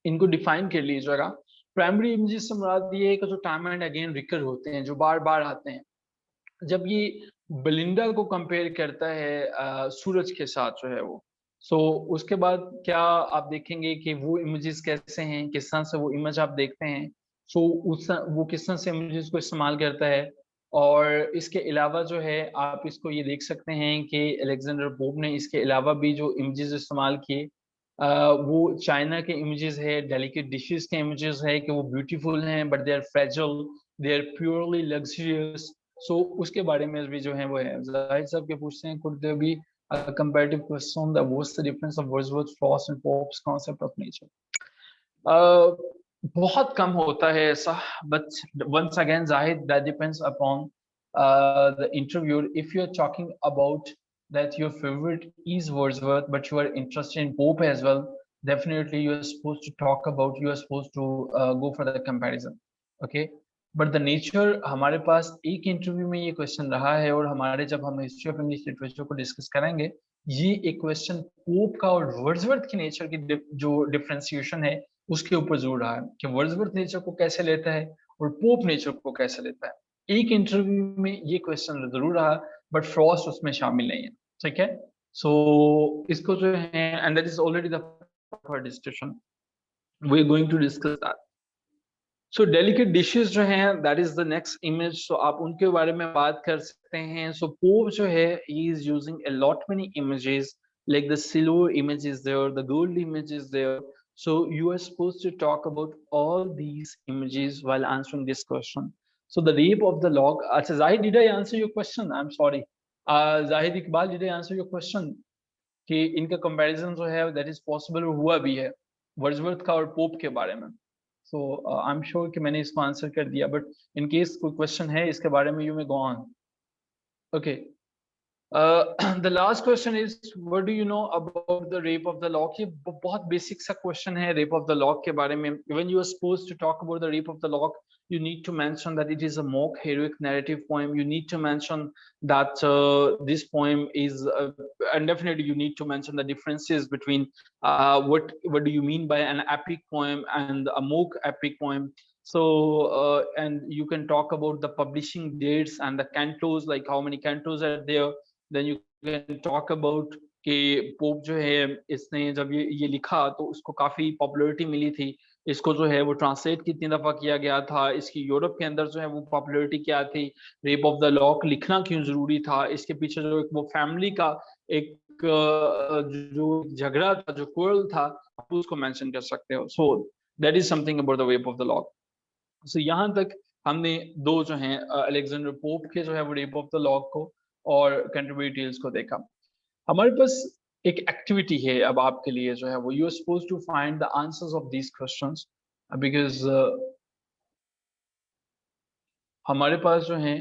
इनको डिफाइन कर लीजिएगा. प्राइमरी इमेजेस से मुराद ये है कि जो टाइम एंड अगेन रिकर होते हैं, जो बार बार आते हैं. जब ये बेलिंडा को कंपेयर करता है सूरज के साथ जो है वो, सो उसके बाद क्या आप देखेंगे कि वो इमेजेस कैसे हैं, किस तरह से वो इमेज आप देखते हैं. सो उस वो किस तरह से इमेजेस को इस्तेमाल करता है. और इसके अलावा जो है आप इसको ये देख सकते हैं कि अलेक्जेंडर पोप ने इसके अलावा भी जो इमेजेस इस्तेमाल किए, वो चाइना के इमेजेस है, डेलिकेट डिशेस के इमेजेस है कि वो ब्यूटीफुल हैं but they are fragile, they are purely luxurious. So उसके बारे में भी जो है वो है. जाहिद साहब के पूछते हैं, could there be a comparative question that what's the difference of Wordsworth, Frost and Pope's concept of nature? बहुत कम होता है ऐसा, but once again Zahid, that depends upon the interviewer. If you're talking about that your favorite is Wordsworth but you are interested in Pope as well, definitely you are supposed to talk about, you are supposed to go for the comparison. Okay, but the nature, हमारे पास एक interview में ये question रहा है और हमारे जब हम हिस्ट्री ऑफ इंग्लिश लिटरेचर को डिस्कस करेंगे, ये एक क्वेश्चन पोप का और वर्ड्सवर्थ की नेचर की जो डिफरेंशिएशन है उसके ऊपर जोर रहा है कि वर्ड्सवर्थ नेचर को कैसे लेता है और पोप नेचर को कैसे लेता है. एक इंटरव्यू में ये क्वेश्चन जरूर रहा, बट फ्रॉस्ट उसमें शामिल नहीं है. ठीक है, सो इसको जो है, and that is already the discussion, we are going to discuss that. So delicate dishes जो हैं, that is the next image. So आप उनके बारे में बात कर सकते हैं. सो पोप जो है, he is using a lot many images, like the silver image is there, the gold image is there. So you are supposed to talk about all these images while answering this question. So the rape of the log. Achha Zahid, did I answer your question? I'm sorry. Zahid Iqbal, did I answer your question? कि इनका comparison जो है that is possible हुआ भी है Wordsworth का और pope के बारे में. So I'm sure कि मैंने इसको आंसर कर दिया, but in case कोई क्वेश्चन है इसके बारे में, you may go on. Okay. The last question is, what do you know about the rape of the lock? ये बहुत बेसिक सा क्वेश्चन है rape of the lock के बारे में. When you are supposed to talk about the rape of the lock, you need to mention that it is a mock heroic narrative poem. You need to mention that this poem is, and definitely you need to mention the differences between what do you mean by an epic poem and a mock epic poem. So and you can talk about the publishing dates and the cantos, like how many cantos are there. Then you can talk about कि pope जो है, इसने जब ये लिखा तो उसको काफी पॉपुलैरिटी मिली थी. इसको जो है वो ट्रांसलेट कितनी दफा किया गया था, इसकी यूरोप के अंदर जो है वो पॉपुलैरिटी क्या थी, रेप ऑफ द लॉक लिखना क्यों जरूरी था, इसके पीछे जो एक वो फैमिली का एक जो झगड़ा था, जो क्वारल था, आप उसको मेंशन कर सकते हो. So that is something about the Rape of the Lock. So यहाँ तक हमने दो जो हैं अलेक्जेंडर पोप के जो है वो रेप ऑफ द लॉक को और कैंटरबरी टेल्स को देखा. हमारे पास एक एक्टिविटी है अब आपके लिए जो है वो, you are supposed to find the answers of these questions, because हमारे पास जो है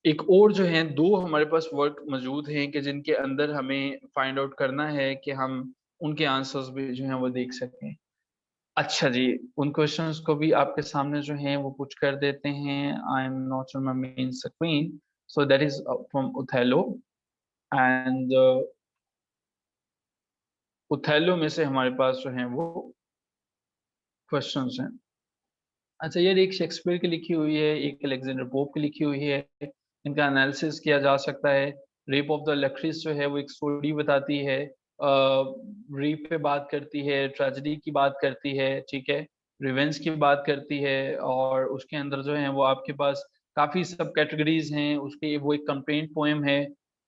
एक और जो है दो हमारे पास वर्क मौजूद हैं कि जिनके अंदर हमें फाइंड आउट करना है कि हम उनके आंसर्स भी जो हैं वो देख सकें. अच्छा जी, उन क्वेश्चंस को भी आपके सामने जो हैं वो पुट कर देते हैं. I am not on my main screen. So that is from Othello, and Othello में से हमारे पास जो है वो क्वेश्चंस हैं। अच्छा यार, एक शेक्सपियर की लिखी हुई है, एक अलेक्जेंडर पोप की लिखी हुई है, इनका एनालिसिस किया जा सकता है। रेप ऑफ द लक्रिस जो है वो एक स्टोरी बताती है, रेप पे बात करती है, ट्रेजेडी की बात करती है, ठीक है, रिवेंज की बात करती है, और उसके अंदर जो है वो आपके पास काफी सब कैटेगरीज हैं। उसके वो एक कंप्लेंट पोएम है,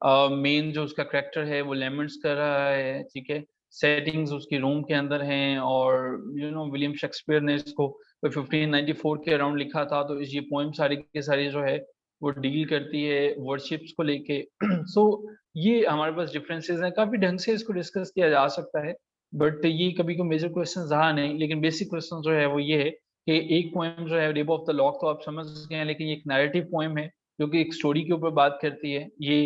मेन जो उसका करेक्टर है वो लेमेंट्स कर रहा है, ठीक है, सेटिंग्स उसकी रूम के अंदर हैं, और विलियम शेक्सपियर ने इसको 1594 के अराउंड लिखा था। तो ये पोएम सारी के सारी जो है वो डील करती है वर्शिप्स को लेके। सो ये हमारे पास डिफरेंसेस हैं, काफी ढंग से इसको डिस्कस किया जा सकता है, बट ये कभी कोई मेजर क्वेश्चन रहा नहीं। लेकिन बेसिक क्वेश्चन जो है वो ये है कि एक पोएम जो है रेप ऑफ द लॉक तो आप समझ गए हैं, लेकिन ये एक नैरेटिव पोएम है जो कि एक स्टोरी के ऊपर बात करती है। ये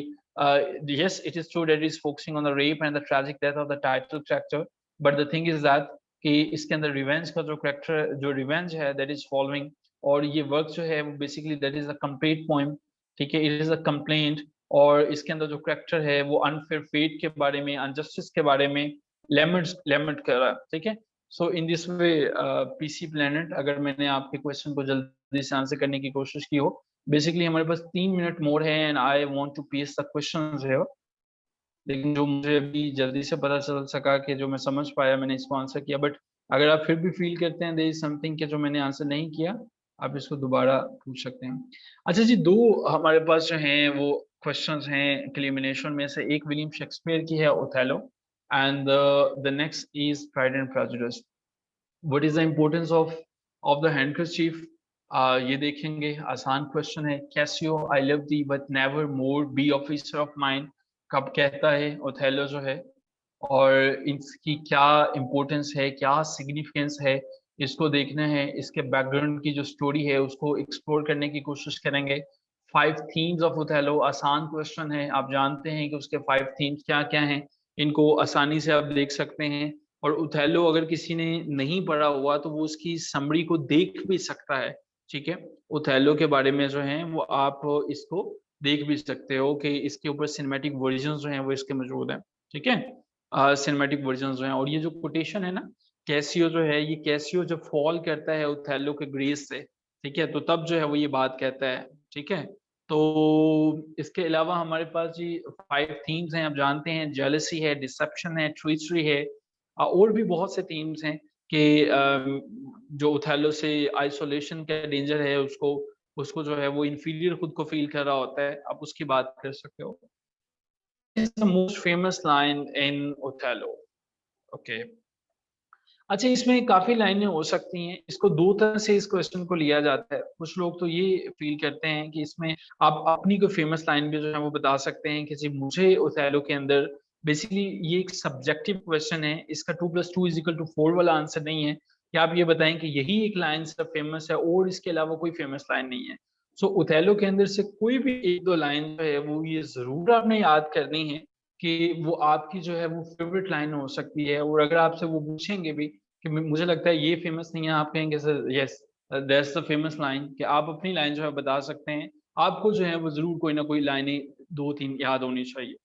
yes, it is true that it is focusing on the rape and the tragic death of the title character, but the thing is that कि इसके अंदर रिवेंज का जो करेक्टर, जो रिवेंज है दैट इज फॉलोइंग, और ये वर्क जो है वो basically that is a complete poem, ठीक है, इट इज अ कंप्लेंट। और इसके अंदर जो करेक्टर है वो अनफेयर फेट के बारे में, अनजस्टिस के बारे में लेमेंट कर रहा है, ठीक है। So in this way PC planet, अगर मैंने आपके क्वेश्चन को जल्दी से आंसर करने की कोशिश की हो, बेसिकली हमारे पास 3 मिनट मोर है and I want to piece the questions here. लेकिन जो मुझे अभी जल्दी से पता चल सका कि जो मैं समझ पाया मैंने इसको आंसर किया, बट अगर आप फिर भी फील करते हैं देयर इज समथिंग कि जो मैंने आंसर नहीं किया, आप इसको दोबारा पूछ सकते हैं। अच्छा जी, दो हमारे पास जो हैं वो क्वेश्चंस हैं क्लेमिनेशन में से, एक विलियम शेक्सपियर की है Othello, and the next is Pride and Prejudice. What is the importance of the handkerchief? ये देखेंगे, आसान क्वेश्चन है। Cassio I love thee but never more be officer of mind कब कहता है ओथेलो जो है, और इसकी क्या इम्पोर्टेंस है, क्या सिग्निफिकेंस है, इसको देखना है। इसके बैकग्राउंड की जो स्टोरी है उसको एक्सप्लोर करने की कोशिश करेंगे। 5 थीम्स ऑफ ओथेलो, आसान क्वेश्चन है, आप जानते हैं कि उसके 5 थीम्स क्या क्या हैं, इनको आसानी से आप देख सकते हैं। और ओथेलो अगर किसी ने नहीं पढ़ा हुआ तो वो उसकी समरी को देख भी सकता है, ठीक है। ओथेलो के बारे में जो है वो आप इसको देख भी सकते हो कि इसके ऊपर सिनेमैटिक वर्जन जो हैं वो इसके मौजूद हैं, ठीक है, सिनेमैटिक वर्जन जो हैं। और ये जो कोटेशन है ना, कैसियो जो है, ये कैसियो जब फॉल करता है ओथेलो के ग्रेस से, ठीक है, तो तब जो है वो ये बात कहता है, ठीक है। तो इसके अलावा हमारे पास जी 5 थीम्स हैं, आप जानते हैं, जेलसी है, डिसेप्शन है, ट्रीचरी है, और भी बहुत से थीम्स हैं कि जो ओथेलो से आइसोलेशन का डेंजर है, उसको उसको जो है वो इंफीरियर खुद को फील कर रहा होता है, आप उसकी बात कर सकते हो। Is the most famous line in Othello? Okay, अच्छा, इसमें काफी लाइनें हो सकती हैं, इसको दो तरह से इस क्वेश्चन को लिया जाता है। कुछ लोग तो ये फील करते हैं कि इसमें आप अपनी कोई फेमस लाइन भी जो है वो बता सकते हैं कि जी मुझे ओथेलो के अंदर, बेसिकली ये एक सब्जेक्टिव क्वेश्चन है, इसका 2+2=4 वाला आंसर नहीं है कि आप ये बताएं कि यही एक लाइन सब फेमस है और इसके अलावा कोई फेमस लाइन नहीं है। सो ओथेलो के अंदर से कोई भी एक दो लाइन जो है वो ये जरूर आपने याद करनी है कि वो आपकी जो है वो फेवरेट लाइन हो सकती है। और अगर आपसे वो पूछेंगे भी कि मुझे लगता है ये फेमस नहीं है, आप कहेंगे sir yes that's the famous line, कि आप अपनी लाइन जो है बता सकते हैं। आपको जो है वो जरूर कोई ना कोई लाइनें 2-3 याद होनी चाहिए।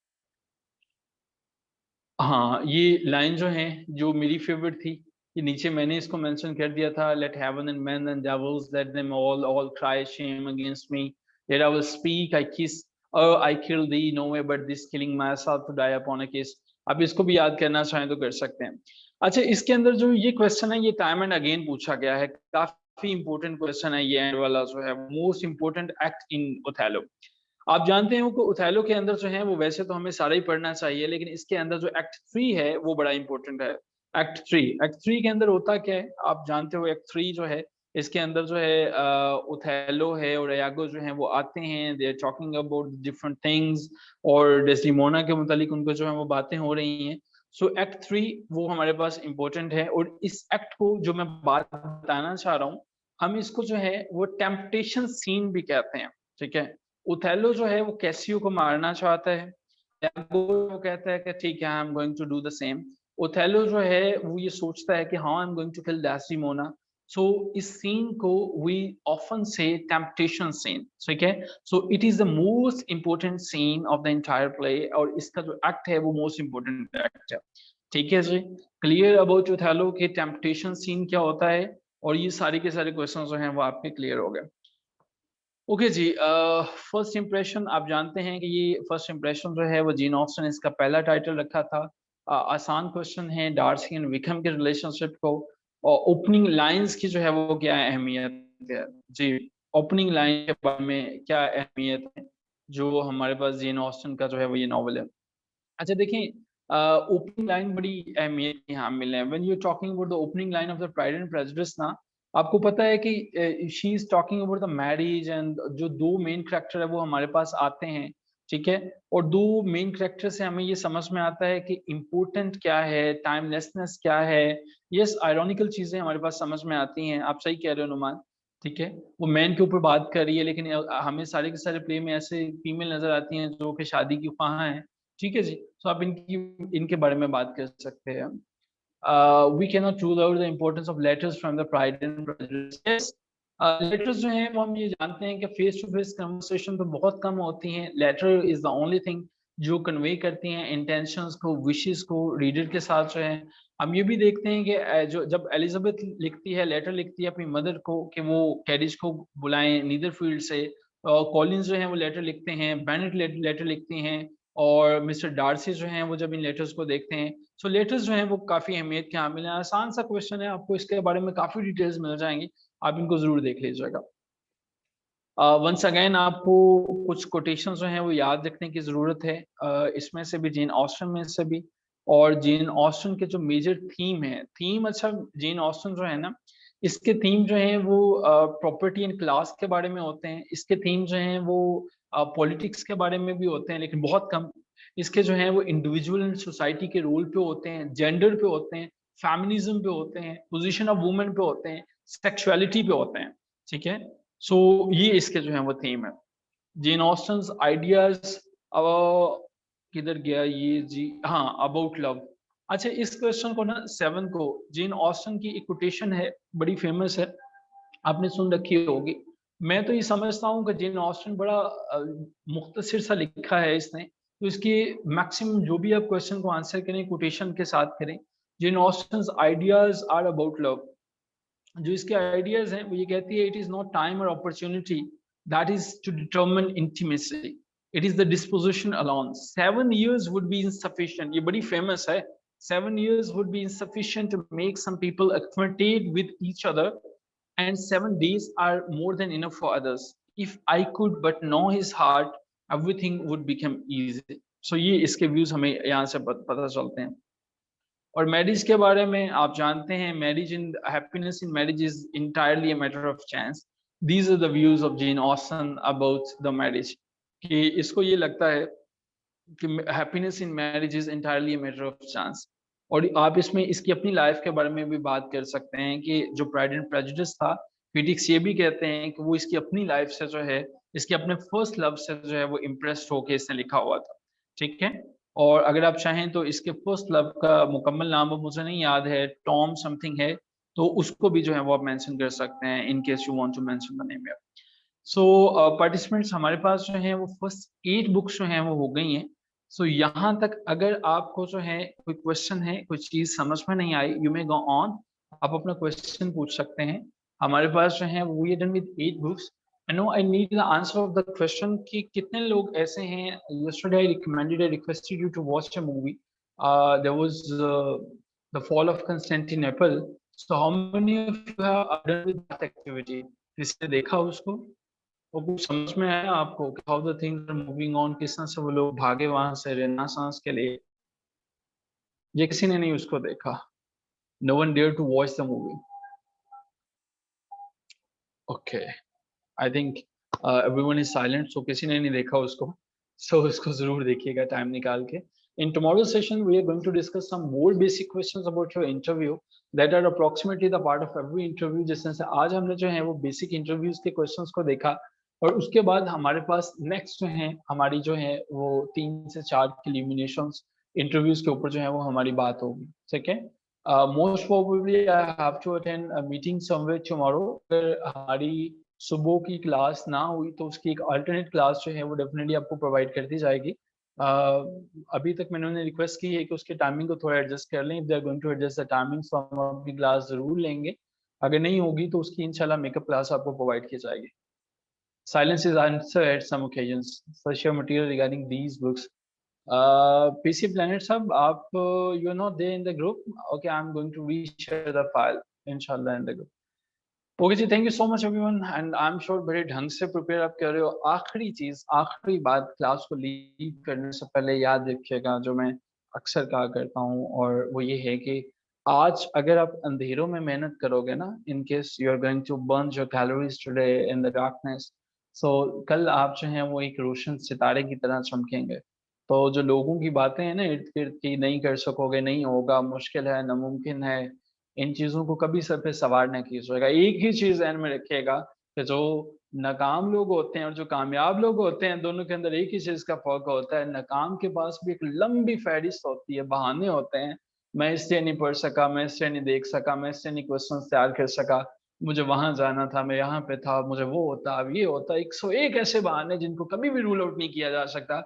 हाँ, ये लाइन जो है जो मेरी फेवरेट थी, ये नीचे मैंने इसको मेंशन कर दिया था, let heaven and man and devils let them all cry shame against me, there I will speak I kiss I kill thee no way but this killing myself to die upon a kiss. अब इसको भी याद करना चाहें तो कर सकते हैं। अच्छा, इसके अंदर जो ये क्वेश्चन है ये टाइम एंड अगेन पूछा गया है, काफी इंपॉर्टेंट क्वेश्चन है ये एंड वाला जो है, most important act in Othello. आप जानते हो कि ओथेलो के अंदर जो है वो वैसे तो हमें सारा ही पढ़ना चाहिए, लेकिन इसके अंदर जो एक्ट 3 है वो बड़ा इंपॉर्टेंट है। एक्ट 3 के अंदर होता क्या है आप जानते हो? एक्ट 3 जो है इसके अंदर जो है ओथेलो है और यागो जो है वो आते हैं, they are talking about different things, और डेस्टिमोना के मुतालिक उनको जो है वो बातें हो रही हैं। सो एक्ट 3 वो हमारे पास इंपॉर्टेंट है, और इस एक्ट को जो मैं बात बताना चाह रहा हूँ, हम इसको जो है वो टेम्पटेशन सीन भी कहते हैं, ठीक है। ओथेलो जो है वो कैसियो को मारना चाहता है, यागो वो कहता है कि ठीक है I am going to do the same. Othello जो है वो ये सोचता है कि हाँ I am going to kill Desdemona. So इस सीन को वी ऑफन से टेम्पटेशन सीन, ठीक है। So it is the most important scene of the entire play, और इसका जो एक्ट है वो मोस्ट इंपोर्टेंट एक्ट है। ठीक है जी, क्लियर अबाउट ओथेलो के टेम्पटेशन सीन क्या होता है, और ये सारे के सारे क्वेश्चन जो हैं वो आपके क्लियर हो गए। ओके जी, फर्स्ट इंप्रेशन आप जानते हैं कि ये फर्स्ट इंप्रेशन जो है वो जीन ऑस्टन इसका पहला टाइटल रखा था। आसान क्वेश्चन है, डार्सी एंड विकहम के रिलेशनशिप को और ओपनिंग लाइंस की जो है वो क्या अहमियत है जी, ओपनिंग लाइन के बारे में क्या अहमियत है जो हमारे पास जीन ऑस्टन का जो है वो ये नॉवल है। अच्छा देखिए, ओपनिंग लाइन बड़ी अहमियत की हामिल है। When you are talking about the opening line of the Pride and Prejudice ना, आपको पता है कि she is talking about the marriage, and जो दो मेन कैरेक्टर है वो हमारे पास आते हैं, ठीक है, और दो मेन कैरेक्टर से हमें ये समझ में आता है कि इम्पोर्टेंट क्या है, टाइमलेसनेस क्या है। यस, आयरॉनिकल चीजें हमारे पास समझ में आती हैं, आप सही कह रहे हो नुमान, ठीक है, वो मैन के ऊपर बात कर रही है, लेकिन हमें सारे के सारे प्ले में ऐसे फीमेल नजर आती हैं जो कि शादी की ख्वाहां हैं, ठीक है जी। तो आप इनके बारे में बात कर सकते हैं। We can not rule out the importance of letters from the Pride and Prejudice. Yes, letters जो हैं वो हम ये जानते हैं कि फेस टू फेस कन्वर्सेशन तो बहुत कम होती हैं। Letter is the only thing जो कन्वे करती हैं इंटेंशंस को, विशेस को रीडर के साथ जो है। हम ये भी देखते हैं कि जो जब एलिजाबेथ लिखती है, लेटर लिखती है अपनी मदर को कि वो कैरिज को बुलाएं नीदरफील्ड से, कॉलिंस जो है वो लेटर लिखते हैं, बेनेट लेटर लिखती हैं, और मिस्टर डार्सी जो हैं वो जब इन लेटर्स को देखते हैं। सो लेटर्स जो हैं वो काफ़ी अहमियत के हामिल हैं। आसान सा क्वेश्चन है, आपको इसके बारे में काफ़ी डिटेल्स मिल जाएंगी, आप इनको ज़रूर देख लीजिएगा। वंस अगेन आपको कुछ कोटेशन जो हैं वो याद रखने की ज़रूरत है, इसमें से भी, जेन ऑस्टन में से भी, और जेन ऑस्टन के जो मेजर थीम है, थीम, अच्छा, जेन ऑस्टन जो है ना, इसके थीम जो हैं वो प्रॉपर्टी एंड क्लास के बारे में होते हैं। इसके थीम जो हैं वो पॉलिटिक्स के बारे में भी होते हैं, लेकिन बहुत कम। इसके जो हैं वो इंडिविजुअल एंड सोसाइटी के रोल पे होते हैं, जेंडर पे होते हैं, फेमिनिज्म पे होते हैं, पोजीशन ऑफ वुमेन पे होते हैं, सेक्सुअलिटी पे होते हैं, ठीक है। सो ये इसके जो है वो थीम है। जेन ऑस्टन्स आइडियाज, किधर गया ये जी, हाँ, अबाउट लव। अच्छा, इस क्वेश्चन को ना, 7 को, जेन ऑस्टन की एक कोटेशन है, बड़ी फेमस है, आपने सुन रखी होगी। मैं तो ये समझता हूँ कि जेन ऑस्टन बड़ा मुख्तसर सा लिखा है इसने, तो इसकी मैक्सिमम जो भी आप क्वेश्चन को आंसर करें कोटेशन के साथ करें। Jane Austen's ideas are about love, जो इसके आइडियाज हैं वो ये कहती है, इट इज नॉट टाइम और opportunity that is to determine intimacy, it is the disposition alone. 7 years would be insufficient, ये बड़ी फेमस है। 7 years would be insufficient to make some people acquainted with each other, and 7 days are more than enough for others. If I could but know his heart, everything would become easy. So ये इसके views हमें यहाँ से पता चलते हैं। और marriage के बारे में आप जानते हैं, marriage in happiness in marriage is entirely a matter of chance. These are the views of Jane Austen about the marriage, कि इसको ये लगता है कि happiness in marriage is entirely a matter of chance. और आप इसमें इसकी अपनी लाइफ के बारे में भी बात कर सकते हैं कि जो प्राइड एंड प्रेजुडिस था, क्रिटिक्स ये भी कहते हैं कि वो इसकी अपनी लाइफ से जो है, इसके अपने फर्स्ट लव से जो है वो इम्प्रेस्ड होके इसने लिखा हुआ था, ठीक है। और अगर आप चाहें तो इसके फर्स्ट लव का मुकम्मल नाम अब मुझे नहीं याद है, टॉम समथिंग है, तो उसको भी जो है वो आप मेंशन कर सकते हैं in case you want to mention the name. So participants हमारे पास जो हैं वो फर्स्ट 8 बुक्स जो हैं वो हो गई हैं। सो यहाँ तक अगर आपको जो है कोई क्वेश्चन है, कोई चीज़ समझ में नहीं आई, यू मे गो ऑन, आप अपना क्वेश्चन पूछ सकते हैं। हमारे पास जो है we are done with 8 books. I know I need the answer of the question कि कितने लोग ऐसे हैं, yesterday I requested you to watch a movie, there was the fall of Constantinople. So how many of you have done with that activity? किसने देखा उसको? वो कुछ समझ में आया आपको कि how the things are moving on, किस तरह से वो लोग भागे वहां से रेनेसांस के लिए? ये किसी ने नहीं उसको देखा। No one dare to watch the movie. Okay, I think everyone is silent, so किसी ने नहीं देखा उसको। सो इसको जरूर देखिएगा टाइम निकाल के। In tomorrow's session, we are going to discuss some more basic questions about your interview that are approximately the part of every interview। जिस तरह से आज हमने जो है वो basic interviews के questions को देखा, और उसके बाद हमारे पास next जो है हमारी जो है वो 3 से 4 की eliminations interviews के ऊपर जो है वो हमारी बात होगी, ठीक है। Most probably I have to attend a meeting somewhere tomorrow। अगर हमारी सुबह की क्लास ना हुई तो उसकी एक alternate क्लास जो है वो definitely आपको provide कर दी जाएगी। अभी तक मैंने उन्हें रिक्वेस्ट की है कि उसके टाइमिंग को थोड़ा एडजस्ट कर लें। If they are going to adjust the timing, तो हम अपनी क्लास ज़रूर लेंगे। अगर नहीं होगी तो उसकी इंशाल्लाह मेकअप क्लास आपको प्रोवाइड की जाएगी। Silence is answer at some occasions. Search your material regarding these books. PC Planet Sub, आप you're not there in the group. Okay, I'm going to reshare the file inshallah in the group. Okay जी, thank you so much everyone, and I am sure बड़े ढंग से prepare आप कर रहे हो। आखिरी चीज, आखिरी बात, क्लास को लीव करने से पहले याद रखिएगा, जो मैं अक्सर कहा करता हूँ, और वो ये है कि आज अगर आप अंधेरों में मेहनत करोगे ना, in case you are going to burn your calories today in the darkness, so कल आप जो है वो एक रोशन सितारे की तरह चमकेंगे। तो जो लोगों की बातें हैं ना इर्द गिर्द की, नहीं कर सकोगे, नहीं होगा, मुश्किल है, नामुमकिन है, इन चीज़ों को कभी सर पे सवार न कीजिएगा। एक ही चीज़ ज़हन में रखिएगा कि जो नाकाम लोग होते हैं और जो कामयाब लोग होते हैं, दोनों के अंदर एक ही चीज़ का फ़र्क होता है। नाकाम के पास भी एक लंबी फ़हरिस्त होती है, बहाने होते हैं। मैं इसलिए नहीं पढ़ सका, मैं इसलिए नहीं देख सका, मैं इसलिए नहीं क्वेश्चंस तैयार कर सका, मुझे वहाँ जाना था, मैं यहाँ पे था, मुझे वो होता, अब ये होता। 101 ऐसे बहाने जिनको कभी भी रूल आउट नहीं किया जा सकता।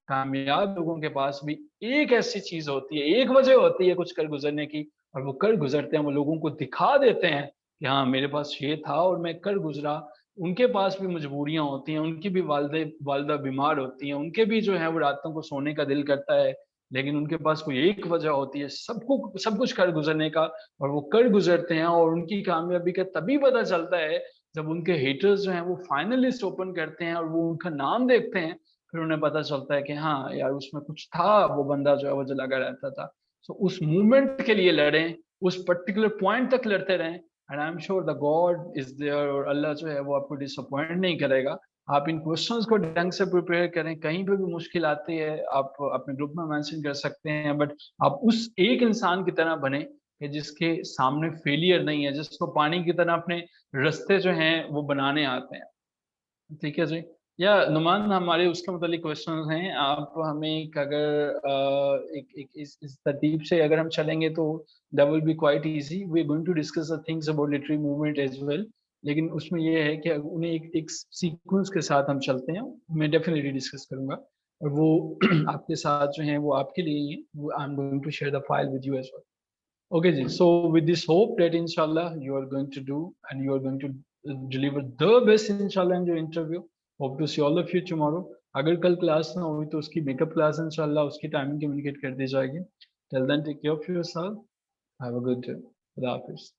कामयाब लोगों के पास भी एक ऐसी चीज़ होती है, एक वजह होती है कुछ कर गुज़रने की, और वो कर गुज़रते हैं, वो लोगों को दिखा देते हैं कि हाँ, मेरे पास ये था और मैं कर गुज़रा। उनके पास भी मजबूरियाँ होती हैं, उनकी भी वालिदा बीमार होती हैं, उनके भी जो है वो रातों को सोने का दिल करता है, लेकिन उनके पास कोई एक वजह होती है सब कुछ कर गुज़रने का, और वो कर गुज़रते हैं। और उनकी कामयाबी का तभी पता चलता है जब उनके हेटर्स जो हैं वो फाइनल लिस्ट ओपन करते हैं और वो उनका नाम देखते हैं, फिर उन्हें पता चलता है कि हाँ यार, उसमें कुछ था, वो बंदा जो है वो जो लगा रहता था। सो उस मूवमेंट के लिए लड़ें, उस पर्टिकुलर पॉइंट तक लड़ते रहें, and I am sure the God is there, और अल्लाह जो है वो आपको डिसअपॉइंट नहीं करेगा। आप इन क्वेश्चंस को ढंग से प्रिपेयर करें, कहीं पे भी मुश्किल आती है आप अपने ग्रुप में मेंशन कर सकते हैं, बट आप उस एक इंसान की तरह बने कि जिसके सामने फेलियर नहीं है, जिसको पानी की तरह अपने रास्ते जो हैं वो बनाने आते हैं। ठीक है जी। या नुमान, हमारे उसके मुतालिक क्वेश्चंस हैं, आप हमें एक अगर एक इस तरतीब से अगर हम चलेंगे तो that will be quite easy. We are going to discuss the things about literary movement as well, लेकिन उसमें ये है कि उन्हें एक सीक्वेंस के साथ हम चलते हैं। मैं डेफिनेटली डिस्कस करूंगा, और वो आपके साथ जो है वो आपके लिए ही है। वो I am going to share the file with you as well. Okay, ji. So with this hope that inshallah you are going to do and you are going to deliver the best inshallah in your interview. Hope to see all of you tomorrow. अगर कल class ना हुई तो उसकी makeup class इंशाल्लाह उसकी timing communicate कर दी जाएगी. Till then, take care of yourself. Have a good day. खुदा हाफिज़.